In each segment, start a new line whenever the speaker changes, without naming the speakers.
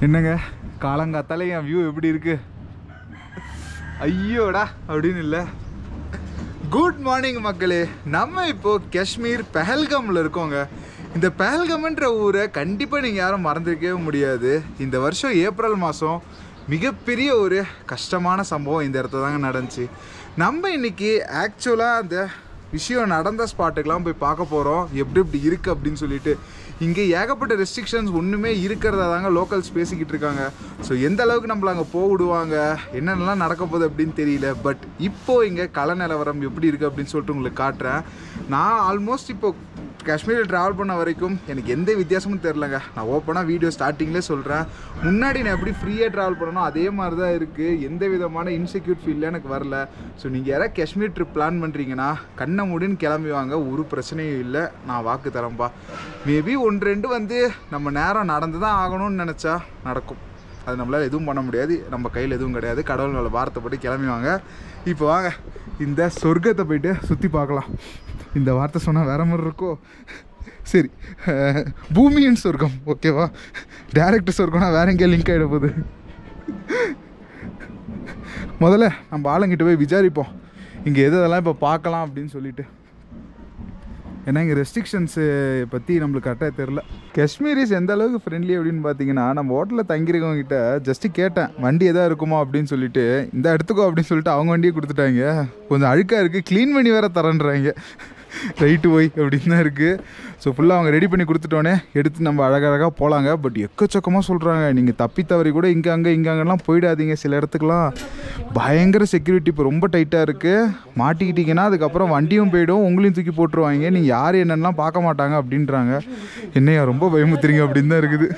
என்னங்க காலங்காத்தால என் வியூ எப்படி இருக்கு? ஐயோடா அப்படின்னு இல்லை. குட் மார்னிங் மக்களே. நம்ம இப்போது காஷ்மீர் பெஹல்காமில் இருக்கோங்க. இந்த பெஹல்காம்ன்ற ஊரை கண்டிப்பாக நீங்கள் யாரும் மறந்துருக்கவே முடியாது. இந்த வருஷம் ஏப்ரல் மாதம் மிகப்பெரிய ஒரு கஷ்டமான சம்பவம் இந்த இடத்துல தாங்க நடந்துச்சு. நம்ம இன்றைக்கி ஆக்சுவலாக அந்த விஷயம் நடந்த ஸ்பாட்டுக்கெலாம் போய் பார்க்க போகிறோம், எப்படி இப்படி இருக்குது அப்படின்னு சொல்லிட்டு. இங்கே ஏகப்பட்ட ரெஸ்ட்ரிக்ஷன்ஸ் ஒன்றுமே இருக்கிறதா தாங்க லோக்கல்ஸ் பேசிக்கிட்டு இருக்காங்க. ஸோ எந்த அளவுக்கு நம்மளை அங்கே போக விடுவாங்க, என்னென்னலாம் நடக்க போகுது அப்படின்னு தெரியல. பட் இப்போது இங்கே கள நிலவரம் எப்படி இருக்குது அப்படின்னு சொல்லிட்டு உங்களுக்கு காட்டுறேன். நான் ஆல்மோஸ்ட் இப்போது காஷ்மீரில் ட்ராவல் பண்ண வரைக்கும் எனக்கு எந்த வித்தியாசமும் தெரிலங்க. நான் ஓப்பனாக வீடியோ ஸ்டார்டிங்லேயே சொல்கிறேன். முன்னாடி நான் எப்படி ஃப்ரீயாக ட்ராவல் பண்ணணும் அதே மாதிரி தான் இருக்குது. எந்த விதமான இன்செக்யூர் ஃபீல்டில் எனக்கு வரல. ஸோ நீங்கள் யாராவது காஷ்மீர் ட்ரிப் பிளான் பண்ணுறீங்கன்னா கண்ணை மூடின்னு கிளம்பி வாங்க, ஒரு பிரச்சனையும் இல்லை. நான் வாக்கு தரேன்ப்பா. மேபி 1-2 வந்து நம்ம நேரம் நடந்து தான் ஆகணும்னு நினச்சா நடக்கும். அது நம்மளால் எதுவும் பண்ண முடியாது, நம்ம கையில் எதுவும் கிடையாது. கடவுள் மேலே வார்த்தைப்பட்டு கிளம்பி வாங்க. இப்போ வாங்க இந்த சொர்க்கத்தை போய்ட்டு சுற்றி பார்க்கலாம். இந்த வார்த்தை சொன்னால் வேற மாதிரி இருக்கோ? சரி, பூமியின் சொர்க்கம் ஓகேவா? டேரக்ட் சொர்க்கம்னா வேற எங்கேயா லிங்க் ஆகிட போகுது. முதல்ல நம்ம ஆளுங்கிட்ட போய் விசாரிப்போம் இங்கே எதெல்லாம் இப்போ பார்க்கலாம் அப்படின்னு சொல்லிட்டு. ஏன்னா இங்கே ரெஸ்ட்ரிக்ஷன்ஸு பற்றி நம்மளுக்கு கரெக்டாக தெரில. காஷ்மீரிஸ் எந்த அளவுக்கு ஃப்ரெண்ட்லி அப்படின்னு பார்த்தீங்கன்னா, நம்ம ஹோட்டலில் தங்கியிருக்கவங்ககிட்ட ஜஸ்ட்டு கேட்டேன் வண்டி எதாவது இருக்குமா அப்படின்னு சொல்லிட்டு. இந்த எடுத்துக்கோ அப்படின்னு சொல்லிட்டு அவங்க வண்டியை கொடுத்துட்டாங்க. கொஞ்சம் அழுக்காக இருக்குது, க்ளீன் பண்ணி வேறு தரேன்றாங்க. ரைட்டு போய் அப்படின்னு தான் இருக்குது. ஸோ ஃபுல்லாக அவங்க ரெடி பண்ணி கொடுத்துட்டோன்னே எடுத்து நம்ம அழகழகாக போகலாங்க. பட் எக்கச்சக்கமாக சொல்கிறாங்க, நீங்கள் தப்பி தவறி கூட இங்கே அங்கெல்லாம் போயிடாதீங்க. சில இடத்துக்குலாம் பயங்கர செக்யூரிட்டி இப்போ ரொம்ப டைட்டாக இருக்குது. மாட்டிக்கிட்டிங்கன்னா அதுக்கப்புறம் வண்டியும் போயிடும், உங்களையும் தூக்கி போட்டுருவாங்க. நீங்கள் யார் என்னென்னலாம் பார்க்க மாட்டாங்க அப்படின்றாங்க. என்னையா ரொம்ப பயமுத்துறீங்க அப்படின்னு தான் இருக்குது.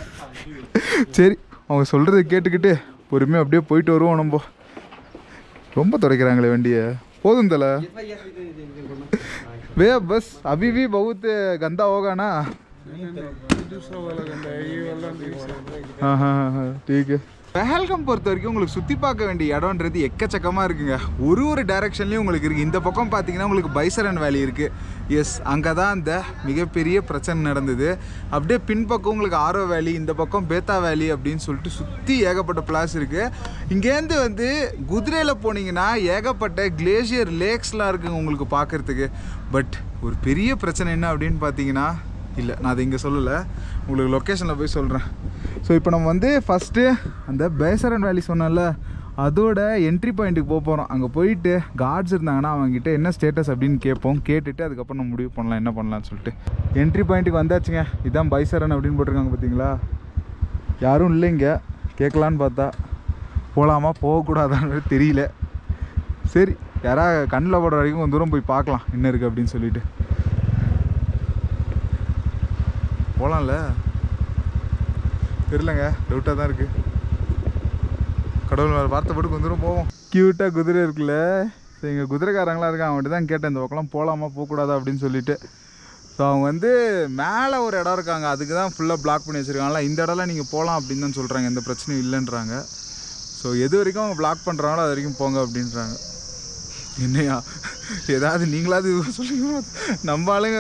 சரி, அவங்க சொல்கிறத கேட்டுக்கிட்டு பொறுமையாக அப்படியே போயிட்டு வருவோம். நம்ம ரொம்ப துடைக்கிறாங்களே வண்டியை. போதும் தல वे बस अभी भी बहुत गंदा होगा ना? दूसरा वाला गंदा है, ये वाला नहीं। हाँ हाँ हाँ ठीक है. பெஹல்காம் பொறுத்த வரைக்கும் உங்களுக்கு சுற்றி பார்க்க வேண்டிய இடம்ன்றது எக்கச்சக்கமாக இருக்குங்க. ஒரு டைரெக்ஷன்லேயும் உங்களுக்கு இருக்குது. இந்த பக்கம் பார்த்தீங்கன்னா உங்களுக்கு பைசரன் வேலி இருக்குது. எஸ், அங்கே தான் அந்த மிகப்பெரிய பிரச்சனை நடந்தது. அப்படியே பின்பக்கம் உங்களுக்கு ஆரோ வேலி, இந்த பக்கம் பேத்தா வேலி அப்படின்னு சொல்லிட்டு சுற்றி ஏகப்பட்ட பிளாஸ் இருக்குது. இங்கேருந்து வந்து குதிரையில் போனீங்கன்னா ஏகப்பட்ட கிளேஷியர் லேக்ஸ்லாம் இருக்குங்க உங்களுக்கு பார்க்குறதுக்கு. பட் ஒரு பெரிய பிரச்சனை என்ன அப்படின்னு பார்த்தீங்கன்னா, இல்லை நான் அதை இங்கே சொல்லலை, உங்களுக்கு லொக்கேஷனில் போய் சொல்கிறேன். ஸோ இப்போ நம்ம வந்து ஃபஸ்ட்டு அந்த பேசரன் வேலி சொன்னோம்ல, அதோட என்ட்ரி பாயிண்ட்டுக்கு போக போகிறோம். அங்கே போயிட்டு கார்ட்ஸ் இருந்தாங்கன்னா அவங்ககிட்ட என்ன ஸ்டேட்டஸ் அப்படின்னு கேட்போம். கேட்டுட்டு அதுக்கப்புறம் நம்ம முடிவு பண்ணலாம் என்ன பண்ணலான்னு சொல்லிட்டு. என்ட்ரி பாயிண்ட்டுக்கு வந்தாச்சுங்க. இதுதான் பைசரன் அப்படின்னு போட்டிருக்காங்க பார்த்தீங்களா? யாரும் இல்லைங்க. கேட்கலான்னு பார்த்தா போகலாமா போகக்கூடாதான்னு தெரியல. சரி, யாராவது கண்ணில் போடுற வரைக்கும் கொஞ்சம் தூரம் போய் பார்க்கலாம் என்ன இருக்குது அப்படின்னு சொல்லிட்டு. போகலாம்ல? தெரியலங்க, டவுட்டாக தான் இருக்குது. கடவுள் வேறு வார்த்தை போட்டு கொஞ்சம் தூரம் போவோம். க்யூட்டாக குதிரை இருக்குல்ல, ஸோ எங்கள் குதிரைக்காரங்களாம் இருக்காங்க. அவங்கள்ட்ட தான் கேட்டேன் இந்த பக்கம்லாம் போகலாமா போகக்கூடாதா அப்படின்னு சொல்லிட்டு. ஸோ அவங்க வந்து மேலே ஒரு இடம் இருக்காங்க, அதுக்கு தான் ஃபுல்லாக பிளாக் பண்ணி வச்சுருக்காங்களா. இந்த இடம்லாம் நீங்கள் போகலாம் அப்படின்னு தான் சொல்கிறாங்க, எந்த பிரச்சனையும் இல்லைன்றாங்க. ஸோ எது வரைக்கும் அவங்க பிளாக் பண்ணுறாங்களோ அது வரைக்கும் போங்க அப்படின்றாங்க. என்னையா ஏதாவது நீங்களாவது சொல்லுங்க. நம்ம ஆளுங்க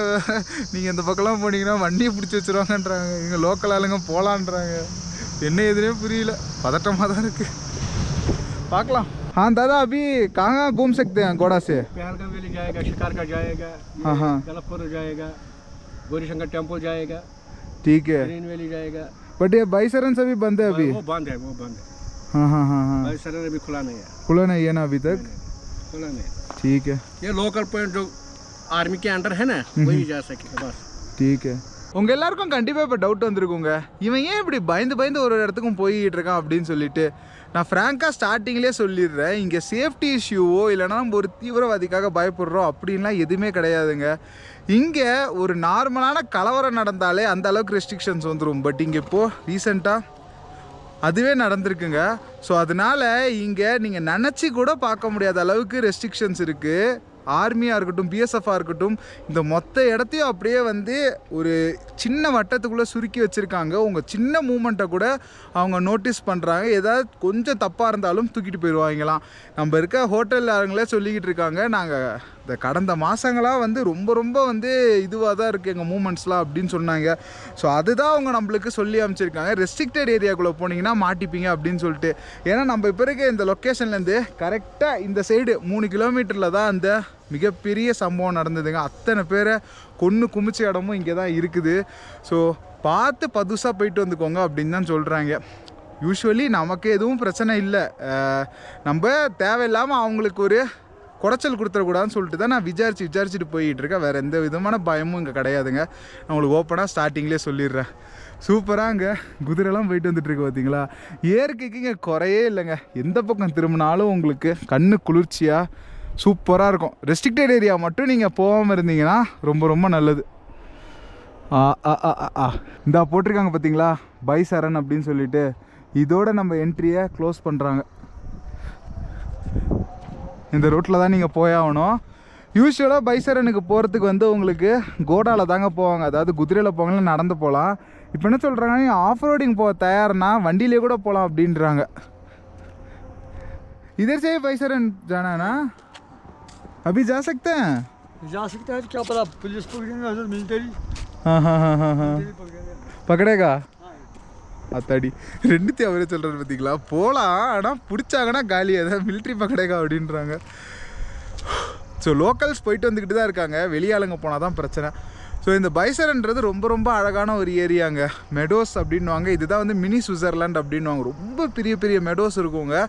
நீங்கள் இந்த பக்கம்லாம் போனீங்கன்னா வண்டியை பிடிச்சி வச்சுருவாங்கன்றாங்க. இங்கே லோக்கல் ஆளுங்க போகலான்றாங்க. என்ன எதுனே புரியல, பதட்டமாக தான் இருக்குது. பார்க்கலாம். हाँ दादा, अभी कहाँ घूम सकते हैं घोड़ा से?
पहलगाम वैली जाएगा, शिकारगढ़ जाएगा,
हाँ हाँ
गलतपुर जाएगा, गौरीशंकर टेम्पल जाएगा,
ठीक है.
ग्रीन वैली जाएगा.
बट ये बाईसरन से भी बंद है अभी?
वो बंद है, वो बंद है.
हाँ हाँ हाँ हाँ,
बाईसरन अभी खुला नहीं है.
खुला नहीं है ना अभी तक?
खुला नहीं.
ठीक है.
ये लोकल पॉइंट जो आर्मी के अंडर है ना, वही जा सकेगा बस.
ठीक है. உங்கள் எல்லாருக்கும் கண்டிப்பாக இப்போ டவுட் வந்திருக்குங்க, இவன் ஏன் இப்படி பயந்து ஒரு இடத்துக்கும் போய்கிட்டு இருக்கான் அப்படின்னு சொல்லிட்டு. நான் ஃப்ராங்காக ஸ்டார்டிங்லேயே சொல்லிடுறேன், இங்கே சேஃப்டி இஷ்யூவோ இல்லைனா நம்ம ஒரு தீவிரவாதிக்காக பயப்படுறோம் அப்படின்லாம் எதுவுமே கிடையாதுங்க. இங்கே ஒரு நார்மலான கலவரம் நடந்தாலே அந்த அளவுக்கு ரெஸ்ட்ரிக்ஷன்ஸ் வந்துடும். பட் இங்கே இப்போது ரீசெண்டாக அதுவே நடந்திருக்குங்க. ஸோ அதனால் இங்கே நீங்கள் நினச்சி கூட பார்க்க முடியாத அளவுக்கு ரெஸ்ட்ரிக்ஷன்ஸ் இருக்குது. ஆர்மியாக இருக்கட்டும், பிஎஸ்எஃபாக இருக்கட்டும், இந்த மொத்த இடத்தையும் அப்படியே வந்து ஒரு சின்ன வட்டத்துக்குள்ளே சுருக்கி வச்சுருக்காங்க. உங்கள் சின்ன மூமெண்ட்டை கூட அவங்க நோட்டீஸ் பண்ணுறாங்க. ஏதாவது கொஞ்சம் தப்பாக இருந்தாலும் தூக்கிட்டு போயிடுவாங்களாம். நம்ம இருக்க ஹோட்டலில் அவங்களே சொல்லிக்கிட்டு இருக்காங்க, நாங்கள் இந்த கடந்த மாதங்களாக வந்து ரொம்ப ரொம்ப வந்து இதுவாக தான் இருக்குது எங்கள் மூமெண்ட்ஸ்லாம் அப்படின்னு சொன்னாங்க. ஸோ அதுதான் அவங்க நம்மளுக்கு சொல்லி அமைச்சிருக்காங்க. ரெஸ்ட்ரிக்டட் ஏரியாக்குள்ளே போனீங்கன்னா மாட்டிப்பீங்க அப்படின்னு சொல்லிட்டு. ஏன்னா நம்ம இப்போ இருக்க இந்த லொக்கேஷன்லேருந்து கரெக்டாக இந்த சைடு 3 கிலோமீட்டரில் தான் அந்த மிகப்பெரிய சம்பவம் நடந்ததுங்க. அத்தனை பேரை கொன்று குமிச்ச இடமும் இங்கே தான் இருக்குது. ஸோ பார்த்து புதுசாக போயிட்டு வந்துக்கோங்க அப்படின்னு தான் சொல்கிறாங்க. யூஸ்வலி நமக்கு எதுவும் பிரச்சனை இல்லை, நம்ம தேவையில்லாமல் அவங்களுக்கு ஒரு குடைச்சல் கொடுத்துடக்கூடாதுன்னு சொல்லிட்டு தான் நான் விசாரிச்சுட்டு போயிட்டு இருக்கேன். வேறு எந்த விதமான பயமும் இங்கே கிடையாதுங்க. நான் உங்களுக்கு ஓப்பனாக ஸ்டார்டிங்லேயே சொல்லிடுறேன். சூப்பராக இங்கே குதிரைலாம் போயிட்டு வந்துட்டுருக்கு பார்த்தீங்களா. இயற்கைக்கு இங்கே குறையே இல்லைங்க. எந்த பக்கம் திரும்பினாலும் உங்களுக்கு கண்ணு குளிர்ச்சியாக சூப்பராக இருக்கும். ரெஸ்ட்ரிக்டட் ஏரியா மட்டும் நீங்கள் போகாமல் இருந்தீங்கன்னா ரொம்ப ரொம்ப நல்லது. இந்தா போட்டிருக்காங்க பார்த்தீங்களா பைசரன் அப்படின்னு சொல்லிட்டு. இதோட நம்ம என்ட்ரியை க்ளோஸ் பண்ணுறாங்க. இந்த ரூட்டில் தான் நீங்கள் போயாகணும். யூஸ்வலாக பைசரனுக்கு போகிறதுக்கு வந்து உங்களுக்கு கோடாவில் தாங்க போவாங்க, அதாவது குதிரையில் போவாங்களா நடந்து போகலாம். இப்போ என்ன சொல்கிறாங்க, நீங்கள் ஆஃப் ரோடிங் போக தயார்னா வண்டியிலே கூட போகலாம் அப்படின்றாங்க. इधर से बैसरन जाना है ना, अभी जा सकते हैं?
जा सकते हैं, क्या पता पुलिस पकड़ेंगे, मिलिट्री।
हाँ हाँ हाँ हाँ हाँ पकड़ेगा. அத்தாடி ரெண்டுத்தையும் அவரே சொல்கிறாரு பார்த்தீங்களா. போகலாம், ஆனால் பிடிச்சாங்கன்னா காலி, அதாவது மிலிட்ரி பக்கடைக்கா அப்படின்றாங்க. ஸோ லோக்கல்ஸ் போயிட்டு வந்துக்கிட்டு தான் இருக்காங்க, வெளியாளுங்க போனால் தான் பிரச்சனை. ஸோ இந்த பைசரன்றது ரொம்ப ரொம்ப அழகான ஒரு ஏரியாங்க. மெடோஸ் அப்படின்வாங்க. இதுதான் வந்து மினி சுவிட்சர்லாண்ட் அப்படின்வாங்க. ரொம்ப பெரிய பெரிய மெடோஸ் இருக்குங்க.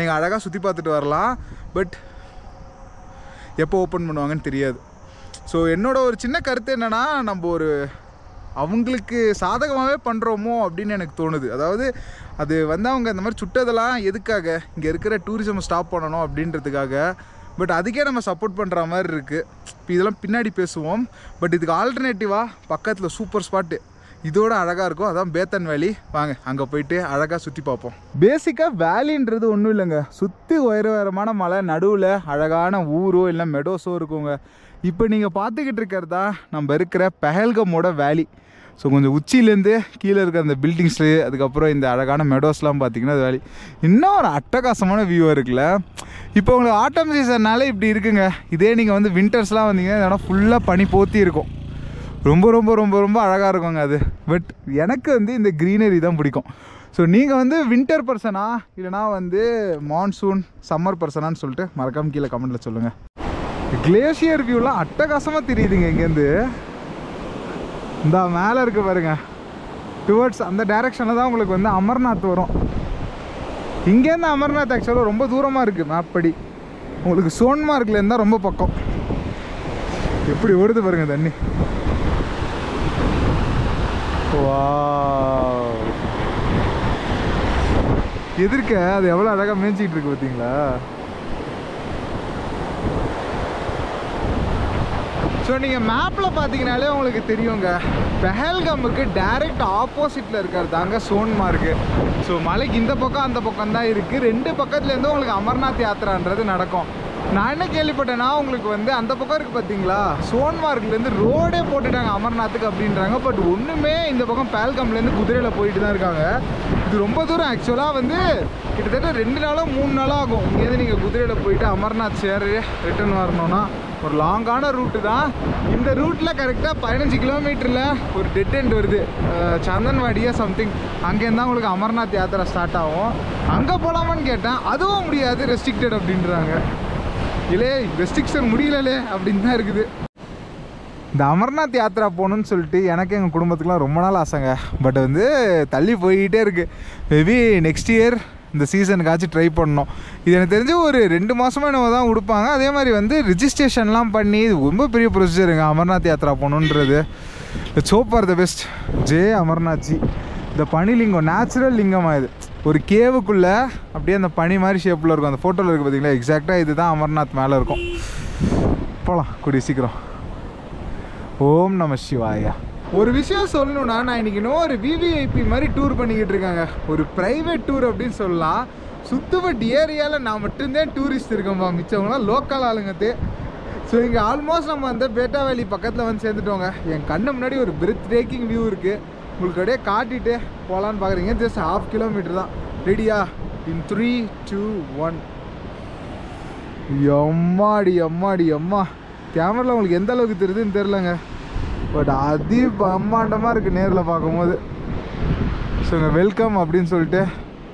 நீங்கள் அழகாக சுற்றி பார்த்துட்டு வரலாம். பட் எப்போ ஓப்பன் பண்ணுவாங்கன்னு தெரியாது. ஸோ என்னோட ஒரு சின்ன கருத்து என்னென்னா, நம்ம ஒரு அவங்களுக்கு சாதகமாகவே பண்ணுறோமோ அப்படின்னு எனக்கு தோணுது. அதாவது அது வந்து அவங்க இந்த மாதிரி சுட்டதெல்லாம் எதுக்காக, இங்கே இருக்கிற டூரிசம் ஸ்டாப் பண்ணணும் அப்படின்றதுக்காக. பட் அதுக்கே நம்ம சப்போர்ட் பண்ணுற மாதிரி இருக்குது. இப்போ இதெல்லாம் பின்னாடி பேசுவோம். பட் இதுக்கு ஆல்டர்னேட்டிவாக பக்கத்தில் சூப்பர் ஸ்பாட்டு இதோட அழகாக இருக்கும், அதான் பேத்தன் வேலி. வாங்க அங்கே போயிட்டு அழகாக சுற்றி பார்ப்போம். பேசிக்காக வேலின்றது ஒன்றும் இல்லைங்க, சுற்றி உயரமான மலை நடுவில் அழகான ஊரோ இல்லை மெடோஸோ இருக்குங்க. இப்போ நீங்கள் பார்த்துக்கிட்டு இருக்கிறதா நம்ம இருக்கிற பெஹல்கமோட வேலி. ஸோ கொஞ்சம் உச்சியிலேருந்து கீழே இருக்கிற அந்த பில்டிங்ஸு, அதுக்கப்புறம் இந்த அழகான மெடோஸ்லாம் பார்த்திங்கன்னா அது வேலி. இன்னும் ஒரு அட்டகாசமான வியூவாக இருக்குல்ல. இப்போ உங்களுக்கு ஆட்டம் சீசன்னால இப்படி இருக்குங்க. இதே நீங்கள் வந்து வின்டர்ஸ்லாம் வந்தீங்கன்னா இதெல்லாம் ஃபுல்லாக பனி போத்தி இருக்கும். ரொம்ப ரொம்ப ரொம்ப ரொம்ப அழகாக இருக்குங்க அது. பட் எனக்கு வந்து இந்த க்ரீனரி தான் பிடிக்கும். ஸோ நீங்கள் வந்து வின்டர் பர்சனா இல்லைனா வந்து மான்சூன் சம்மர் பர்சனான்னு சொல்லிட்டு மறக்காமல் கீழே கமெண்ட்டில் சொல்லுங்கள். கிளேஷியர் வியூலாம் அட்டகாசமாக தெரியுதுங்க இங்கேருந்து. இந்த மேலே இருக்க பாருங்க, டுவர்ட்ஸ் அந்த டைரெக்ஷனில் தான் உங்களுக்கு வந்து அமர்நாத் வரும். இங்கேருந்து அமர்நாத் ஆக்சுவலாக ரொம்ப தூரமாக இருக்குது மேப் படி. உங்களுக்கு சோன்மார்க்லேருந்து தான் ரொம்ப பக்கம். எப்படி ஓடுது பாருங்க தண்ணி. வாவ், எதிர்க்க அது எவ்வளோ அழகாக மேய்ச்சிக்கிட்டு இருக்கு பார்த்தீங்களா. ஸோ நீங்கள் மேப்பில் பார்த்தீங்கனாலே உங்களுக்கு தெரியுங்க, பெஹல்கமுக்கு டைரெக்ட் ஆப்போசிட்டில் இருக்கிறது தாங்க சோன்மார்க்கு. ஸோ மலைக்கு இந்த பக்கம் அந்த பக்கம் தான் இருக்குது. ரெண்டு பக்கத்துலேருந்து உங்களுக்கு அமர்நாத் யாத்திரான்றது நடக்கும். நான் என்ன கேள்விப்பட்டேன்னா, உங்களுக்கு வந்து அந்த பக்கம் இருக்குது பார்த்தீங்களா, சோன்மார்க்லேருந்து ரோடே போட்டுட்டாங்க அமர்நாத்துக்கு அப்படின்றாங்க. பட் ஒன்றுமே இந்த பக்கம் பெஹல்கம்லேருந்து குதிரையில் போயிட்டு தான் இருக்காங்க. இது ரொம்ப தூரம் ஆக்சுவலாக வந்து கிட்டத்தட்ட 2 நாளோ 3 நாளோ ஆகும். இங்கேருந்து நீங்கள் குதிரையில் போயிட்டு அமர்நாத் சேர் ரிட்டர்ன் வரணும்னா ஒரு லாங்கான ரூட்டு தான். இந்த ரூட்டில் கரெக்டாக 15 கிலோமீட்டரில் ஒரு டெட் எண்ட் வருது, சந்தன்வாடியா சம்திங். அங்கேருந்து தான் உங்களுக்கு அமர்நாத் யாத்திரை ஸ்டார்ட் ஆகும். அங்கே போகலாமான்னு கேட்டேன், அதுவும் முடியாது, ரெஸ்ட்ரிக்டட் அப்படின்றாங்க. இல்லை ரெஸ்ட்ரிக்ஷன் முடியலே அப்படின்னு தான் இருக்குது. இந்த அமர்நாத் யாத்திரா போகணுன்னு சொல்லிட்டு எனக்கு எங்கள் குடும்பத்துக்குலாம் ரொம்ப நாள் ஆசைங்க. பட் வந்து தள்ளி போய்கிட்டே இருக்குது. மேபி நெக்ஸ்ட் இயர் இந்த சீசனுக்காச்சும் ட்ரை பண்ணணும். இது எனக்கு தெரிஞ்சு ஒரு 2 மாதமாக நம்ம தான் கொடுப்பாங்க. அதே மாதிரி வந்து ரிஜிஸ்ட்ரேஷன்லாம் பண்ணி இது ரொம்ப பெரிய ப்ரொசீஜருங்க அமர்நாத் யாத்திரா போகணுன்றது. It's hope for the best. ஜே அமர்நாத்ஜி. இந்த பனி லிங்கம் நேச்சுரல் லிங்கமாக இது. ஒரு கேவுக்குள்ளே அப்படியே அந்த பனி மாதிரி ஷேப்பில் இருக்கும். அந்த ஃபோட்டோவில் இருக்குது பார்த்தீங்களா, எக்ஸாக்டாக இது தான் அமர்நாத் மேலே இருக்கும். போகலாம் கூடிய சீக்கிரம். ஓம் நம சிவாயா. ஒரு விஷயம் சொல்லணும்னா, நான் இன்றைக்கி இன்னொரு விவிஐபி மாதிரி டூர் பண்ணிக்கிட்டு இருக்காங்க. ஒரு ப்ரைவேட் டூர் அப்படின்னு சொல்லலாம். சுத்தப்பட்டு ஏரியாவில் நான் மட்டும்தான் டூரிஸ்ட் இருக்கேன்ப்பா, மிச்சவங்களாம் லோக்கல் ஆளுங்கத்தே. ஸோ இங்கே ஆல்மோஸ்ட் நம்ம அந்த பேட்டா வேலி பக்கத்தில் வந்து சேர்ந்துட்டோங்க. என் கண்ணு முன்னாடி ஒரு பிரெத் டேக்கிங் வியூ இருக்குது. உங்களுக்கு அப்படியே காட்டிட்டு போகலான்னு பார்க்குறீங்க. ஜஸ்ட் 1/2 கிலோமீட்டர் தான். ரெடியா? இன் 3, 2, 1 எம்மாடி எம்மாடி எம்மா, கேமராவில் உங்களுக்கு எந்த அளவுக்கு தெரியுதுன்னு தெரிலங்க, பட் அதி பிரம்மாண்டமாக இருக்குது நேரில் பார்க்கும்போது. ஸோ இங்கே வெல்கம் அப்படின்னு சொல்லிட்டு